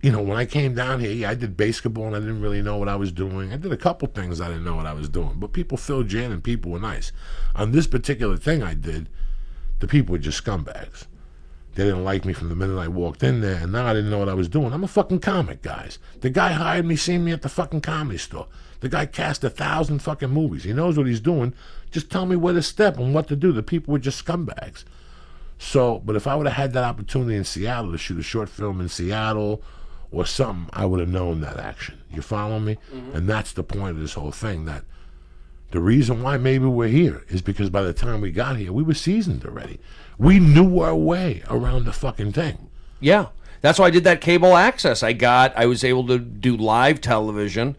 you know, when I came down here, yeah, I did basketball and I didn't really know what I was doing. I did a couple things I didn't know what I was doing. But people filled you in and people were nice. On this particular thing I did, the people were just scumbags. They didn't like me from the minute I walked in there, and now I didn't know what I was doing. I'm a fucking comic, guys. The guy hired me, seen me at the fucking Comedy Store. The guy cast 1,000 fucking movies. He knows what he's doing. Just tell me where to step and what to do. The people were just scumbags. So, but if I would have had that opportunity in Seattle to shoot a short film in Seattle or something, I would have known that action. You follow me? And that's the point of this whole thing, that the reason why maybe we're here is because by the time we got here, we were seasoned already. We knew our way around the fucking thing. Yeah. That's why I did that cable access. I was able to do live television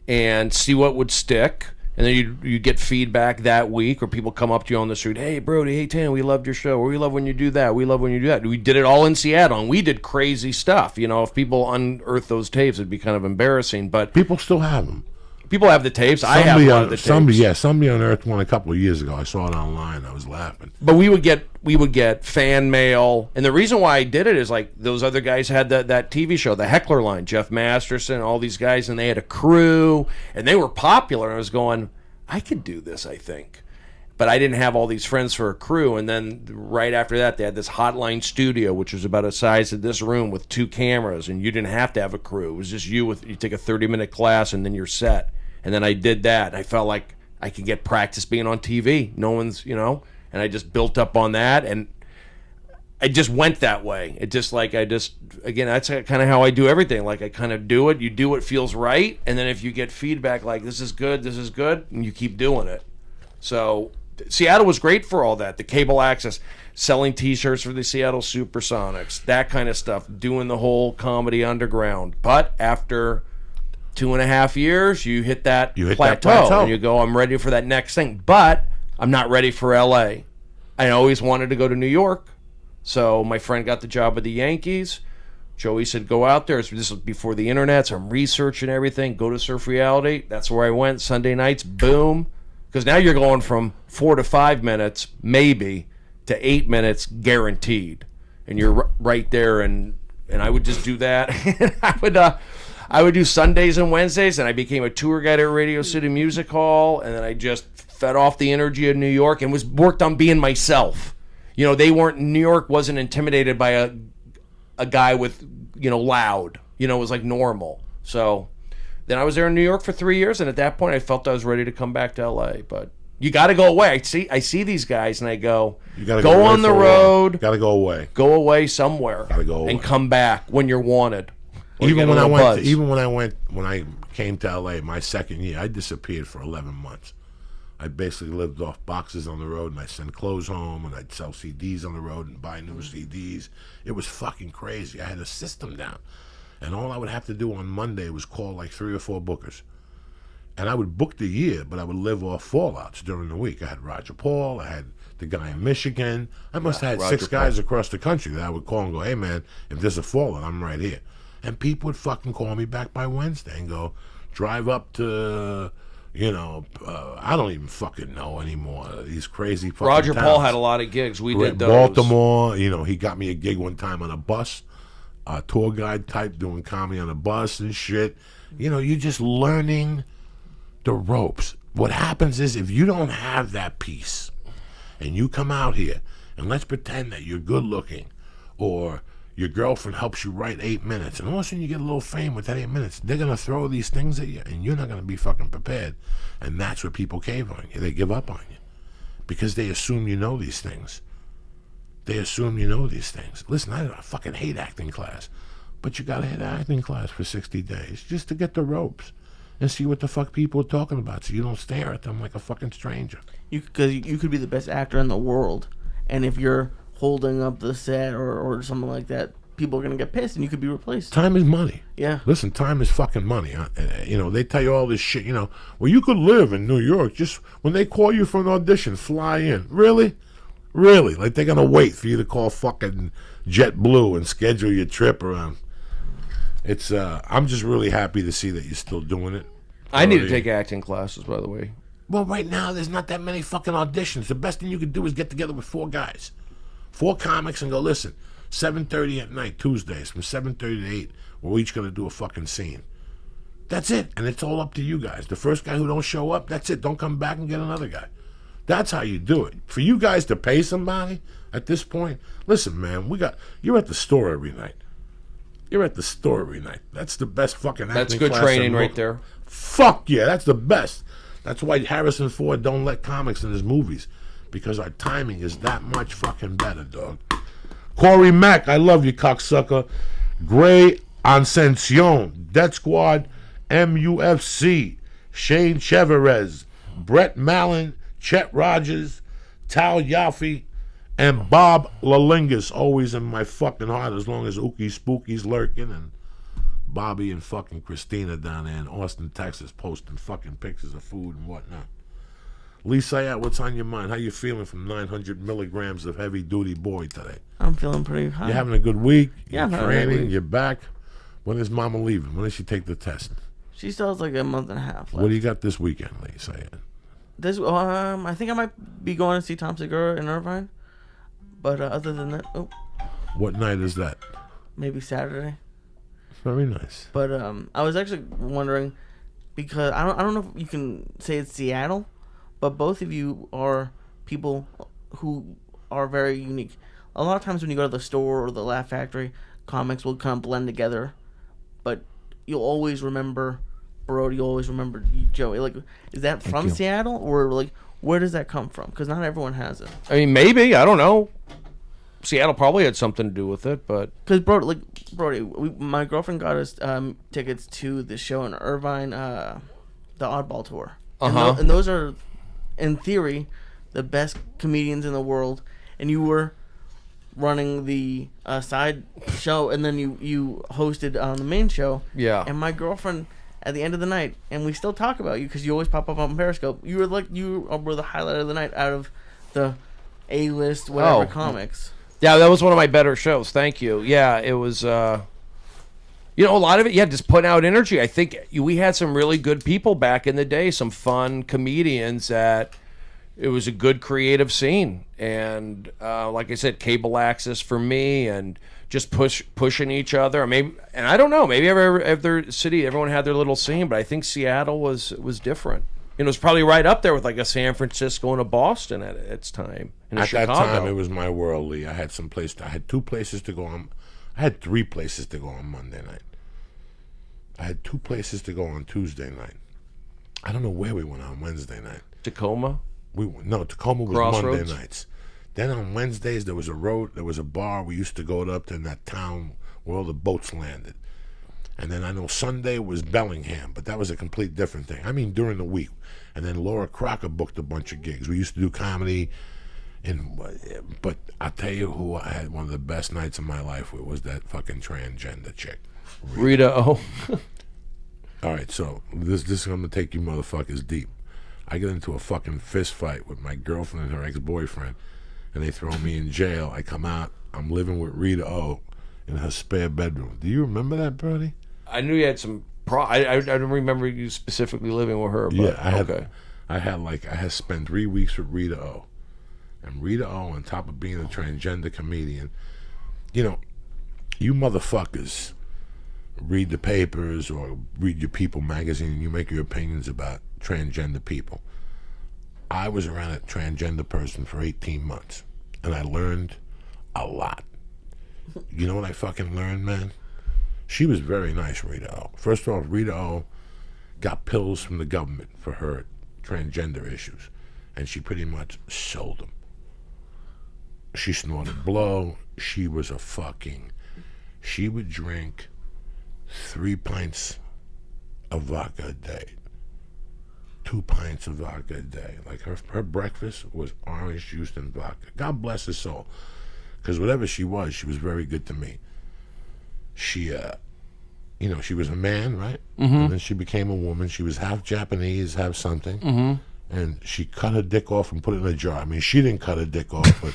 and see what would stick. And then you get feedback that week, or people come up to you on the street, hey, Brody, hey, Tan, we loved your show. Or we love when you do that. We love when you do that. We did it all in Seattle, and we did crazy stuff. You know, if people unearth those tapes, it'd be kind of embarrassing. But people still have them. People have the tapes. I have one of the tapes. Somebody unearthed one a couple of years ago. I saw it online. I was laughing. But we would get fan mail, and the reason why I did it is like those other guys had that TV show, The Heckler Line, Jeff Masterson, all these guys, and they had a crew, and they were popular. And I was going, I could do this, I think. But I didn't have all these friends for a crew. And then right after that, they had this Hotline studio, which was about the size of this room with 2 cameras, and you didn't have to have a crew. It was just you take a 30-minute class, and then you're set. And then I did that. I felt like I could get practice being on TV. No one's, and I just built up on that, and I just went that way. It just again, that's kind of how I do everything. Like I kind of do it. You do what feels right, and then if you get feedback like this is good, and you keep doing it. So Seattle was great for all that. The cable access, selling T-shirts for the Seattle Supersonics, that kind of stuff, doing the whole comedy underground. But after 2.5 years, you hit that plateau, and you go, I'm ready for that next thing. But I'm not ready for LA. I always wanted to go to New York. So my friend got the job with the Yankees. Joey said, go out there. This was before the internet, so I'm researching everything. Go to Surf Reality. That's where I went. Sunday nights, boom. Because now you're going from 4 to 5 minutes, maybe, to 8 minutes guaranteed. And you're right there, and I would just do that. I would do Sundays and Wednesdays, and I became a tour guide at Radio City Music Hall, and then I just fed off the energy of New York and worked on being myself. New York wasn't intimidated by a guy with, loud. It was like normal. So then I was there in New York for 3 years, and at that point I felt I was ready to come back to LA. But you got to go away. I see these guys, and I go, you gotta go on the road. Got to go away. Go away somewhere. Got to go away. And come back when you're wanted. Even when I came to LA my second year, I disappeared for 11 months. I basically lived off boxes on the road, and I'd send clothes home, and I'd sell CDs on the road and buy new CDs. It was fucking crazy. I had a system down. And all I would have to do on Monday was call like 3 or 4 bookers. And I would book the year, but I would live off fallouts during the week. I had Roger Paul. I had the guy in Michigan. I must have had 6 guys across the country that I would call and go, hey, man, if there's a fallout, I'm right here. And people would fucking call me back by Wednesday and go, drive up to... I don't even fucking know anymore. These crazy fucking Roger towns. Paul had a lot of gigs. We did those. Baltimore, he got me a gig one time on a bus, a tour guide type doing comedy on a bus and shit. You're just learning the ropes. What happens is if you don't have that piece and you come out here and let's pretend that you're good looking or your girlfriend helps you write 8 minutes, and all of a sudden you get a little fame with that 8 minutes. They're going to throw these things at you, and you're not going to be fucking prepared. And that's where people cave on you. They give up on you because they assume you know these things. Listen, I fucking hate acting class, but you got to hit acting class for 60 days just to get the ropes and see what the fuck people are talking about so you don't stare at them like a fucking stranger. Because you could be the best actor in the world, and if you're holding up the set or something like that, people are going to get pissed and you could be replaced. Time is money. Yeah. Listen, time is fucking money. They tell you all this shit, well, you could live in New York. Just when they call you for an audition, fly in. Really? Like they're going to wait for you to call fucking JetBlue and schedule your trip around. It's, I'm just really happy to see that you're still doing it. I need to take acting classes, by the way. Well, right now, there's not that many fucking auditions. The best thing you could do is get together with 4 guys. 4 comics and go, listen, 7:30 at night, Tuesdays, from 7:30 to 8, we're each going to do a fucking scene. That's it. And it's all up to you guys. The first guy who don't show up, that's it. Don't come back and get another guy. That's how you do it. For you guys to pay somebody at this point, listen, man, you're at the store every night. That's the best fucking acting That's good class training right there. Fuck yeah, that's the best. That's why Harrison Ford don't let comics in his movies. Because our timing is that much fucking better, dog. Corey Mack, I love you, cocksucker. Gray Ascension, Death Squad, MUFC, Shane Cheverez, Brett Mallon, Chet Rogers, Tal Yaffe, and Bob Lalingus, always in my fucking heart as long as Ookie Spooky's lurking, and Bobby and fucking Christina down there in Austin, Texas, posting fucking pictures of food and whatnot. Lee Syatt, what's on your mind? How you feeling from 900 milligrams of heavy-duty boy today? I'm feeling pretty high. You having a good week? Yeah, you're training, you're back. When is Mama leaving? When does she take the test? She still has like a month and a half left. What do you got this weekend, Lee Syatt? I think I might be going to see Tom Segura in Irvine. But other than that, What night is that? Maybe Saturday. Very nice. But I was actually wondering, because I don't know if you can say it's Seattle, but both of you are people who are very unique. A lot of times when you go to the store or the Laugh Factory, comics will kind of blend together, but you'll always remember Brody, you'll always remember Joey. Like, is that from Seattle, or like where does that come from? Because not everyone has it. I mean, maybe, I don't know. Seattle probably had something to do with it, but because Brody, my girlfriend got us tickets to the show in Irvine, the Oddball Tour. And those are, in theory, the best comedians in the world. And you were running the side show, and then you hosted on the main show. Yeah. And my girlfriend, at the end of the night, and we still talk about you because you always pop up on Periscope. You were the highlight of the night out of the A-list whatever comics. Yeah, that was one of my better shows. Thank you. Yeah, it was, a lot of it, just putting out energy. I think we had some really good people back in the day, some fun comedians that it was a good creative scene. And like I said, cable access for me and just pushing each other. Maybe, and I don't know, maybe every city, everyone had their little scene, but I think Seattle was different. It was probably right up there with like a San Francisco and a Boston at its time. At that time, it was my world, Lee. I had 2 places to go. I had 3 places to go on Monday night. I had 2 places to go on Tuesday night. I don't know where we went on Wednesday night. Tacoma? Tacoma was Crossroads? Monday nights. Then on Wednesdays there was a bar we used to go up to in that town where all the boats landed. And then I know Sunday was Bellingham, but that was a complete different thing. I mean during the week. And then Laura Crocker booked a bunch of gigs. We used to do comedy, but I'll tell you who I had one of the best nights of my life with was that fucking transgender chick. Rita O. All right, so this is going to take you motherfuckers deep. I get into a fucking fist fight with my girlfriend and her ex-boyfriend, and they throw me in jail. I come out. I'm living with Rita O in her spare bedroom. Do you remember that, Brody? I knew you had some... I don't remember you specifically living with her. But, yeah, I had spent 3 weeks with Rita O. And Rita O, on top of being a transgender comedian, you motherfuckers read the papers or read your People magazine and you make your opinions about transgender people. I was around a transgender person for 18 months and I learned a lot. You know what I fucking learned, man? She was very nice, Rita O. First off, Rita O got pills from the government for her transgender issues, and she pretty much sold them. She snorted blow. She was she would drink 3 pints of vodka a day. 2 pints of vodka a day. Like her breakfast was orange juice and vodka. God bless her soul. Because whatever she was very good to me. She, she was a man, right? Mm-hmm. And then she became a woman. She was half Japanese, half something. Mm-hmm. And she cut her dick off and put it in a jar. I mean, she didn't cut her dick off, but,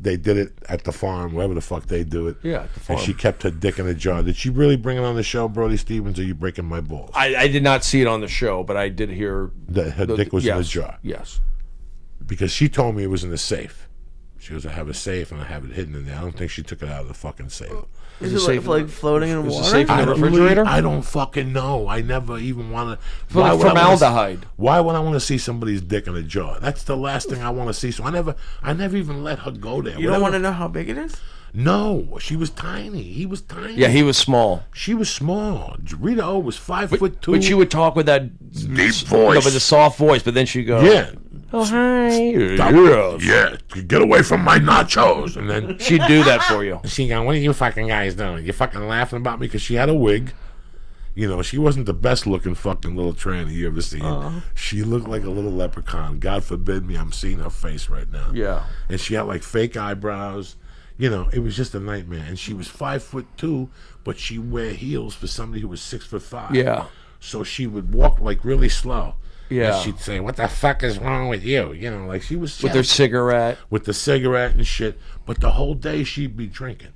they did it at the farm, wherever the fuck they do it. Yeah, at the farm. And she kept her dick in a jar. Did she really bring it on the show, Brody Stevens, or are you breaking my balls? I did not see it on the show, but I did hear... That her dick was in a jar. Yes. Because she told me it was in a safe. She goes, I have a safe and I have it hidden in there. I don't think she took it out of the fucking safe. Is it like floating in water? Is it safe in the refrigerator? I don't fucking know. I never even want to. Formaldehyde. Why would I want to see somebody's dick in a jar? That's the last thing I want to see. So I never even let her go there. You don't want to know how big it is? No, she was tiny. He was tiny. Yeah, he was small. She was small. Rita O was 5'2". But she would talk with that deep voice, with a soft voice. But then she'd go, yeah. Oh, hi. Yeah, get away from my nachos. And then she'd do that for you. She'd go, what are you fucking guys doing? You fucking laughing about me? Because she had a wig. She wasn't the best looking fucking little tranny you ever seen. She looked like a little leprechaun. God forbid me, I'm seeing her face right now. Yeah. And she had like fake eyebrows. It was just a nightmare. And she was 5'2", but she wear heels for somebody who was 6'5". Yeah. So she would walk like really slow. Yeah. And she'd say, what the fuck is wrong with you? Like she was... With her cigarette. With the cigarette and shit. But the whole day she'd be drinking.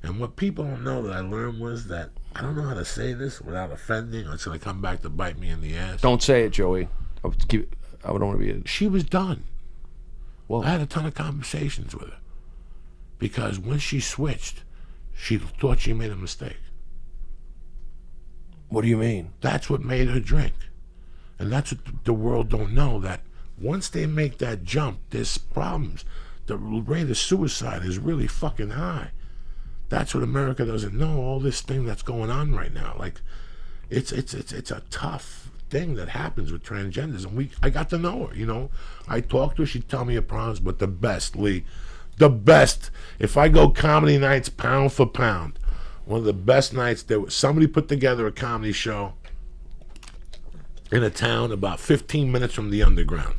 And what people don't know that I learned was that, I don't know how to say this without offending, or it's going to come back to bite me in the ass. Don't say it, Joey. I don't want to be... She was done. Well, I had a ton of conversations with her. Because when she switched, she thought she made a mistake. What do you mean? That's what made her drink. And that's what the world don't know, that once they make that jump, there's problems. The rate of suicide is really fucking high. That's what America doesn't know, all this thing that's going on right now. Like, it's a tough thing that happens with transgenders. And I got to know her, I talked to her, she'd tell me her problems, but the best, Lee, the best. If I go comedy nights pound for pound, one of the best nights, somebody put together a comedy show in a town about 15 minutes from the underground.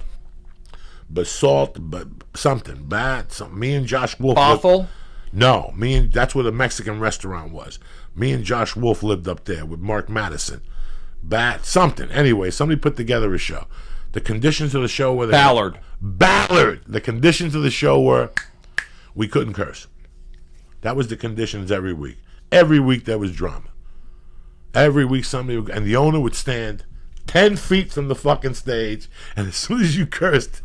Basalt, but something bad. Me and Josh Wolf. Bothell? No, that's where the Mexican restaurant was. Me and Josh Wolf lived up there with Mark Madison. Bad something. Anyway, somebody put together a show. The conditions of the show were Ballard. The conditions of the show were we couldn't curse. That was the conditions every week. Every week there was drama. Every week and the owner would stand 10 feet from the fucking stage, and as soon as you cursed,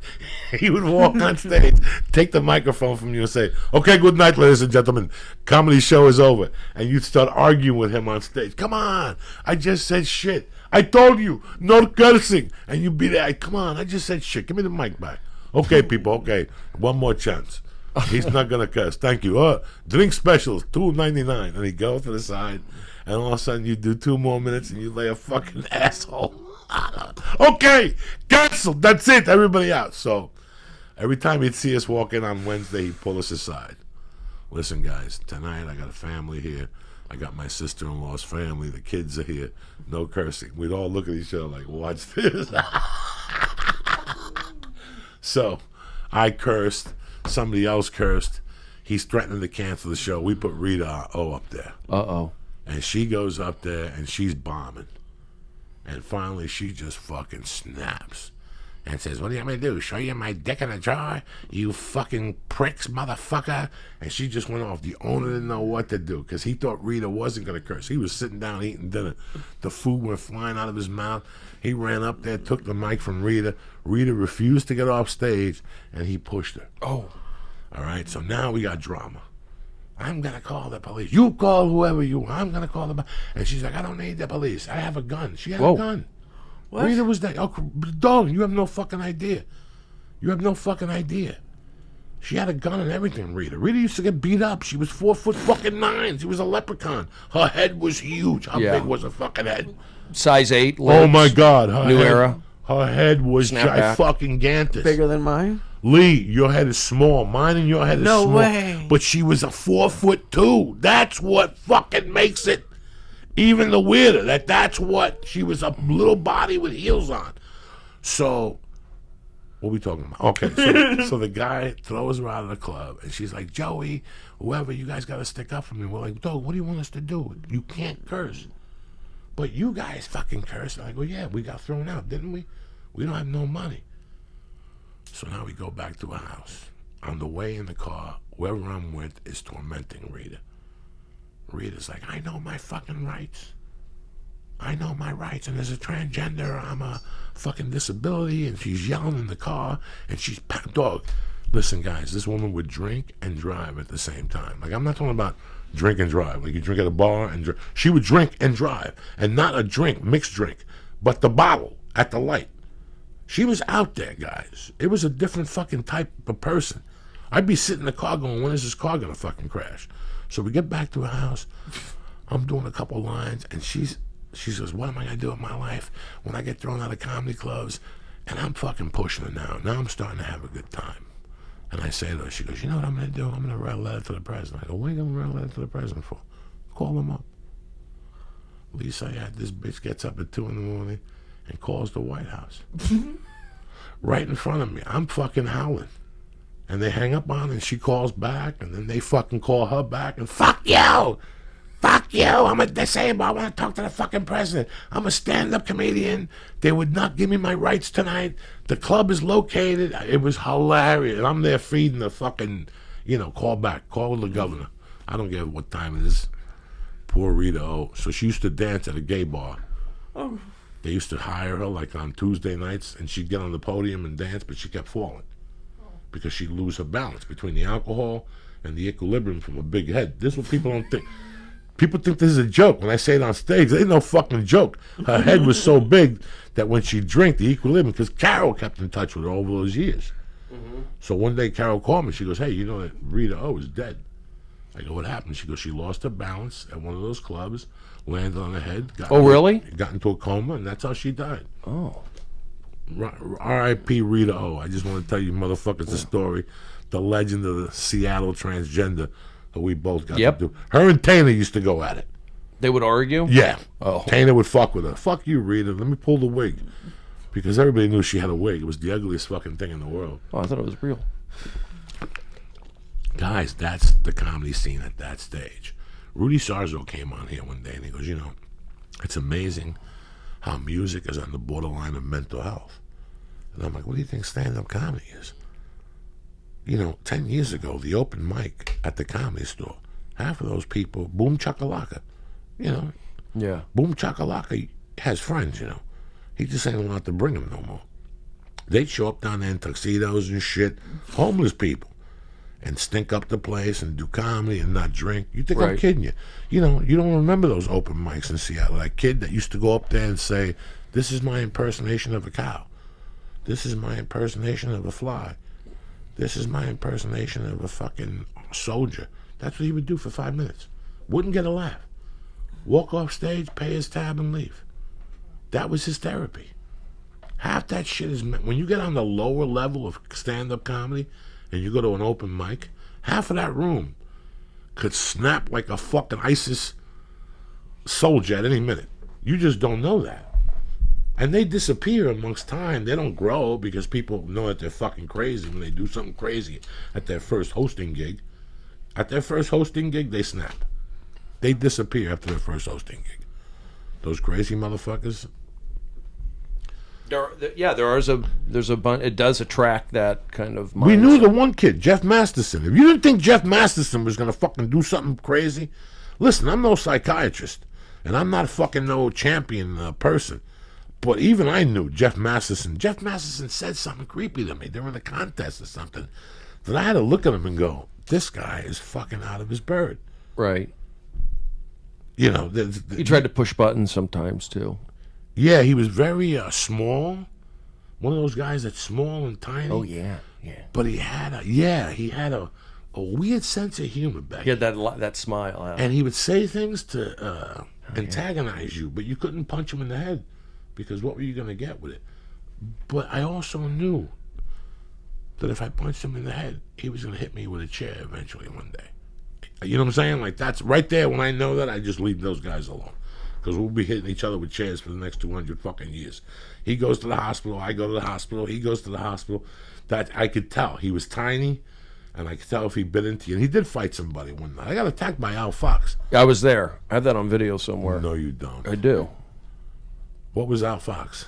he would walk on stage, take the microphone from you and say, okay, good night, ladies and gentlemen, comedy show is over. And you'd start arguing with him on stage. Come on, I just said shit. I told you, no cursing. And you'd be there, come on, I just said shit. Give me the mic back. Okay, people, okay, one more chance. He's not gonna cuss. Thank you. Drink specials, $2.99. And he goes to the side, and all of a sudden you do 2 more minutes and you lay a fucking asshole. Okay, cancel. That's it. Everybody out. So every time he'd see us walk in on Wednesday, he'd pull us aside. Listen, guys, tonight I got a family here. I got my sister-in-law's family. The kids are here. No cursing. We'd all look at each other like, watch this. So I cursed. Somebody else cursed. He's threatening to cancel the show. We put Rita O up there. Uh-oh. And she goes up there and she's bombing. And finally she just fucking snaps and says, what do you want me to do? Show you my dick in a jar? You fucking pricks, motherfucker. And she just went off. The owner didn't know what to do because he thought Rita wasn't going to curse. He was sitting down eating dinner. The food went flying out of his mouth. He ran up there, took the mic from Rita. Rita refused to get off stage, and he pushed her. Oh. All right, so now we got drama. I'm going to call the police. You call whoever you want. I'm going to call the police. And she's like, I don't need the police. I have a gun. She had a gun. What? Rita was there. Oh, dog, you have no fucking idea. You have no fucking idea. She had a gun and everything, Rita. Rita used to get beat up. She was 4'9". She was a leprechaun. Her head was huge. How big was her fucking head? Size 8. Oh, my God. New era. Her head was fucking gantus. Bigger than mine? Lee, your head is small. Mine and your head is small. No way. But she was a 4'2". That's what fucking makes it even the weirder. That's what she was, a little body with heels on. So, what are we talking about? Okay, so the guy throws her out of the club, and she's like, Joey, whoever, you guys got to stick up for me. We're like, dog, what do you want us to do? You can't curse. But you guys fucking curse. I go, yeah, we got thrown out, didn't we? We don't have no money. So now we go back to our house. On the way in the car, whoever I'm with is tormenting Rita. Rita's like, I know my fucking rights. I know my rights. And as a transgender, I'm a fucking disability. And she's yelling in the car. And she's, dog, listen, guys, this woman would drink and drive at the same time. Like, I'm not talking about drink and drive. Like, you drink at a bar and drink. She would drink and drive. And not a drink, mixed drink, but the bottle at the light. She was out there, guys. It was a different fucking type of person. I'd be sitting in the car going, when is this car going to fucking crash? So we get back to her house. I'm doing a couple lines, and she says, what am I going to do with my life when I get thrown out of comedy clubs? And I'm fucking pushing her now. Now I'm starting to have a good time. And I say to her, she goes, you know what I'm going to do? I'm going to write a letter to the president. I go, what are you going to write a letter to the president for? Call him up. Syatt, this bitch gets up at 2 in the morning and calls the White House. Right in front of me. I'm fucking howling. And they hang up on her, and she calls back, and then they fucking call her back, and fuck you! Fuck you! I'm a disabled. I want to talk to the fucking president. I'm a stand-up comedian. They would not give me my rights tonight. The club is located. It was hilarious. And I'm there feeding the fucking, call back. Call the governor. I don't care what time it is. Poor Rita O. So she used to dance at a gay bar. Oh. They used to hire her like on Tuesday nights, and she'd get on the podium and dance, but she kept falling because she'd lose her balance between the alcohol and the equilibrium from a big head. This is what people don't think. People think this is a joke. When I say it on stage, it ain't no fucking joke. Her head was so big that when she drank, the equilibrium, because Carol kept in touch with her over those years. Mm-hmm. So one day Carol called me. She goes, hey, you know that Rita O is dead. I go, what happened? She goes, she lost her balance at one of those clubs, landed on her head. Really? Got into a coma, and that's how she died. Oh. R.I.P. Rita O. I just want to tell you motherfuckers the story. The legend of the Seattle transgender that we both got to do. Her and Tana used to go at it. They would argue? Yeah. Oh. Tana would fuck with her. Fuck you, Rita. Let me pull the wig. Because everybody knew she had a wig. It was the ugliest fucking thing in the world. Oh, I thought it was real. Guys, that's the comedy scene at that stage. Rudy Sarzo came on here one day and he goes, it's amazing how music is on the borderline of mental health. And I'm like, what do you think stand-up comedy is? 10 years ago, the open mic at the Comedy Store, half of those people, boom chakalaka, Yeah. Boom chakalaka has friends, He just ain't allowed to bring them no more. They'd show up down there in tuxedos and shit, homeless people, and stink up the place and do comedy and not drink. You think I'm kidding you? You don't remember those open mics in Seattle. That kid that used to go up there and say, this is my impersonation of a cow. This is my impersonation of a fly. This is my impersonation of a fucking soldier. That's what he would do for 5 minutes. Wouldn't get a laugh. Walk off stage, pay his tab, and leave. That was his therapy. Half that shit is... When you get on the lower level of stand-up comedy and you go to an open mic, half of that room could snap like a fucking ISIS soldier at any minute. You just don't know that. And they disappear amongst time. They don't grow because people know that they're fucking crazy when they do something crazy at their first hosting gig. At their first hosting gig, they snap. They disappear after their first hosting gig. Those crazy motherfuckers. There's a bunch. It does attract that kind of mindset. We knew the one kid, Jeff Masterson. If you didn't think Jeff Masterson was going to fucking do something crazy, listen, I'm no psychiatrist, and I'm not fucking no champion person. But even I knew Jeff Masterson. Jeff Masterson said something creepy to me during the contest or something that I had to look at him and go, this guy is fucking out of his bird. Right. You know. He tried to push buttons sometimes, too. Yeah, he was very small. One of those guys that's small and tiny. Oh, yeah. But he had a weird sense of humor back. He had that smile. And he would say things to antagonize you, but you couldn't punch him in the head because what were you going to get with it? But I also knew that if I punched him in the head, he was going to hit me with a chair eventually one day. You know what I'm saying? Like, that's right there. When I know that, I just leave those guys alone. Because we'll be hitting each other with chairs for the next 200 fucking years. He goes to the hospital, I go to the hospital, he goes to the hospital. That I could tell. He was tiny, and I could tell if he bit into you. And he did fight somebody one night. I got attacked by Al Fox. I was there. I have that on video somewhere. No, you don't. I do. What was Al Fox?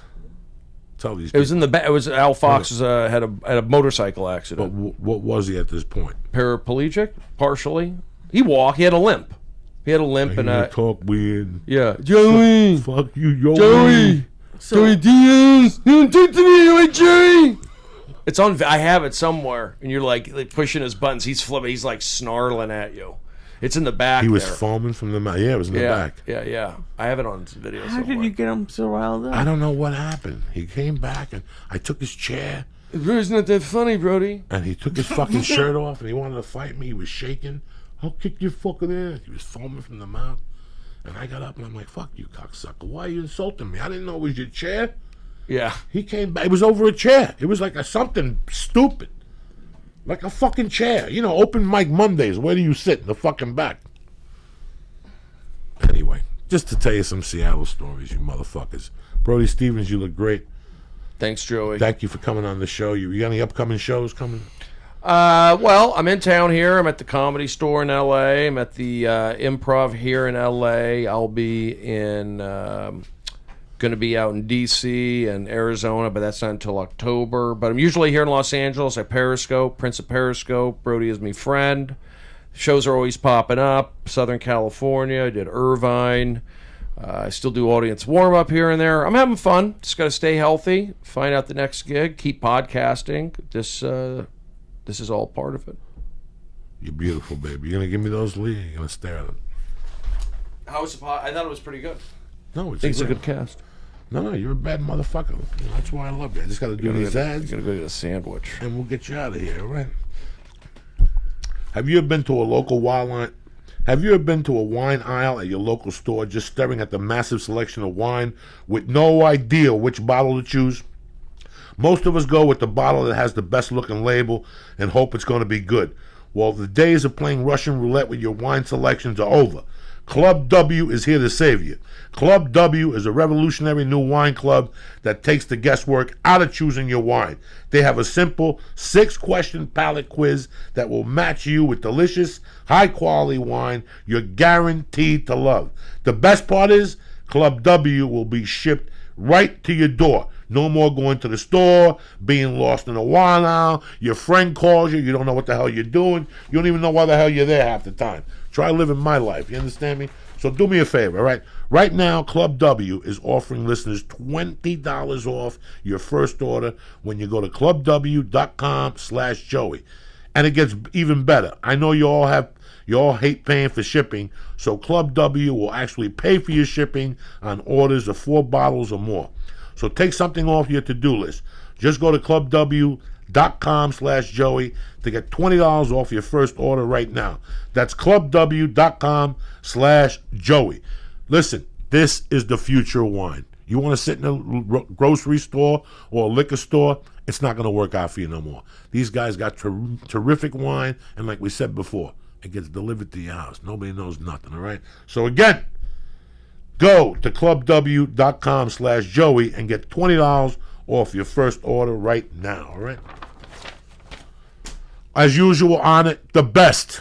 Tell these people. It was in the back. It was Al Fox had a motorcycle accident. But what was he at this point? Paraplegic, partially. He walked. He had a limp. He had a limp and talk weird. Yeah, Joey. Fuck you, Joey. Joey Diaz. You don't do me like Joey. It's on. I have it somewhere, and you're like pushing his buttons. He's flipping. He's like snarling at you. It's in the back. He was there. foaming from the mouth. Yeah, it was in the back. Yeah. I have it on video. How somewhere. did you get him so riled up? I don't know what happened. He came back, and I took his chair. It's not that funny, Brody. And he took his fucking shirt off, and he wanted to fight me. He was shaking. I'll kick your fucking ass. He was foaming from the mouth. And I got up and I'm like, fuck you, cocksucker. Why are you insulting me? I didn't know it was your chair. Yeah. He came back. It was over a chair. It was like something stupid. Like a fucking chair. You know, open mic Mondays. Where do you sit? In the fucking back. Anyway, just to tell you some Seattle stories, you motherfuckers. Brody Stevens, you look great. Thanks, Joey. Thank you for coming on the show. You got any upcoming shows coming? Well, I'm in town here. I'm at the Comedy Store in L.A. I'm at the Improv here in L.A. I'll be going to be out in D.C. and Arizona, but that's not until October. But I'm usually here in Los Angeles. I Periscope, Prince of Periscope. Brody is me friend. Shows are always popping up. Southern California. I did Irvine. I still do audience warm-up here and there. I'm having fun. Just got to stay healthy, find out the next gig, keep podcasting. This is all part of it. You're beautiful, baby. You're going to give me those leads? You're going to stare at them? How was the I thought it was pretty good. No, it's a good cast. No, you're a bad motherfucker. That's why I love you. I just got to do these ads. You're going to go get a sandwich. And we'll get you out of here, all right? Have you ever been to a local wine aisle at your local store just staring at the massive selection of wine with no idea which bottle to choose? Most of us go with the bottle that has the best looking label and hope it's going to be good. Well, the days of playing Russian roulette with your wine selections are over. Club W is here to save you. Club W is a revolutionary new wine club that takes the guesswork out of choosing your wine. They have a simple 6-question palate quiz that will match you with delicious, high-quality wine you're guaranteed to love. The best part is Club W will be shipped right to your door. No more going to the store, being lost in a wine aisle. Your friend calls you. You don't know what the hell you're doing. You don't even know why the hell you're there half the time. Try living my life. You understand me? So do me a favor, all right? Right now, Club W is offering listeners $20 off your first order when you go to clubw.com/Joey. And it gets even better. I know you all hate paying for shipping, so Club W will actually pay for your shipping on orders of 4 bottles or more. So take something off your to-do list. Just go to clubw.com clubw.com/Joey to get $20 off your first order right now. That's clubw.com/Joey. Listen, this is the future of wine. You want to sit in a grocery store or a liquor store, it's not going to work out for you no more. These guys got terrific wine, and like we said before, it gets delivered to your house. Nobody knows nothing, all right? So again, go to clubw.com/Joey and get $20 off your first order right now, all right? As usual on it, the best.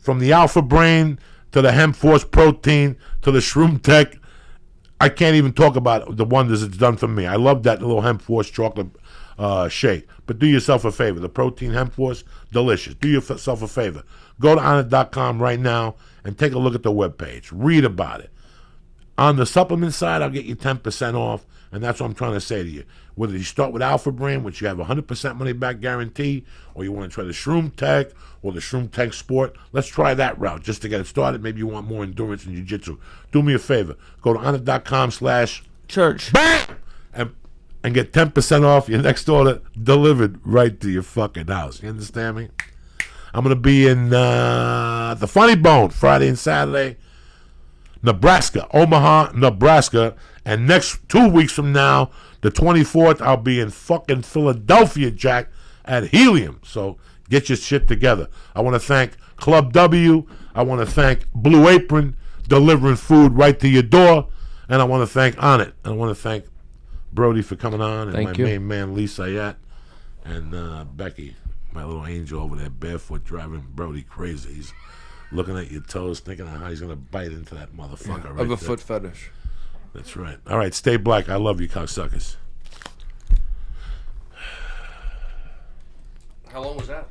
From the Alpha Brain to the Hemp Force Protein to the Shroom Tech. I can't even talk about the wonders it's done for me. I love that little Hemp Force chocolate shake. But do yourself a favor. The Protein Hemp Force, delicious. Do yourself a favor. Go to Onnit.com right now and take a look at the webpage. Read about it. On the supplement side, I'll get you 10% off, and that's what I'm trying to say to you. Whether you start with Alpha Brand, which you have 100% money back guarantee, or you want to try the Shroom Tech or the Shroom Tech Sport, let's try that route just to get it started. Maybe you want more endurance and jiu-jitsu. Do me a favor. Go to Onnit.com/church and get 10% off your next order delivered right to your fucking house. You understand me? I'm going to be in the Funny Bone Friday and Saturday. Nebraska, Omaha, Nebraska. And next 2 weeks from now, the 24th, I'll be in fucking Philadelphia, Jack, at Helium. So get your shit together. I want to thank Club W. I want to thank Blue Apron, delivering food right to your door. And I want to thank Onnit. I want to thank Brody for coming on. And my main man, Lee Syatt. And Becky, my little angel over there, barefoot, driving Brody crazy. He's looking at your toes, thinking of how he's going to bite into that motherfucker. Yeah, right of a there. foot fetish. That's right. All right, stay black. I love you, cocksuckers. How long was that?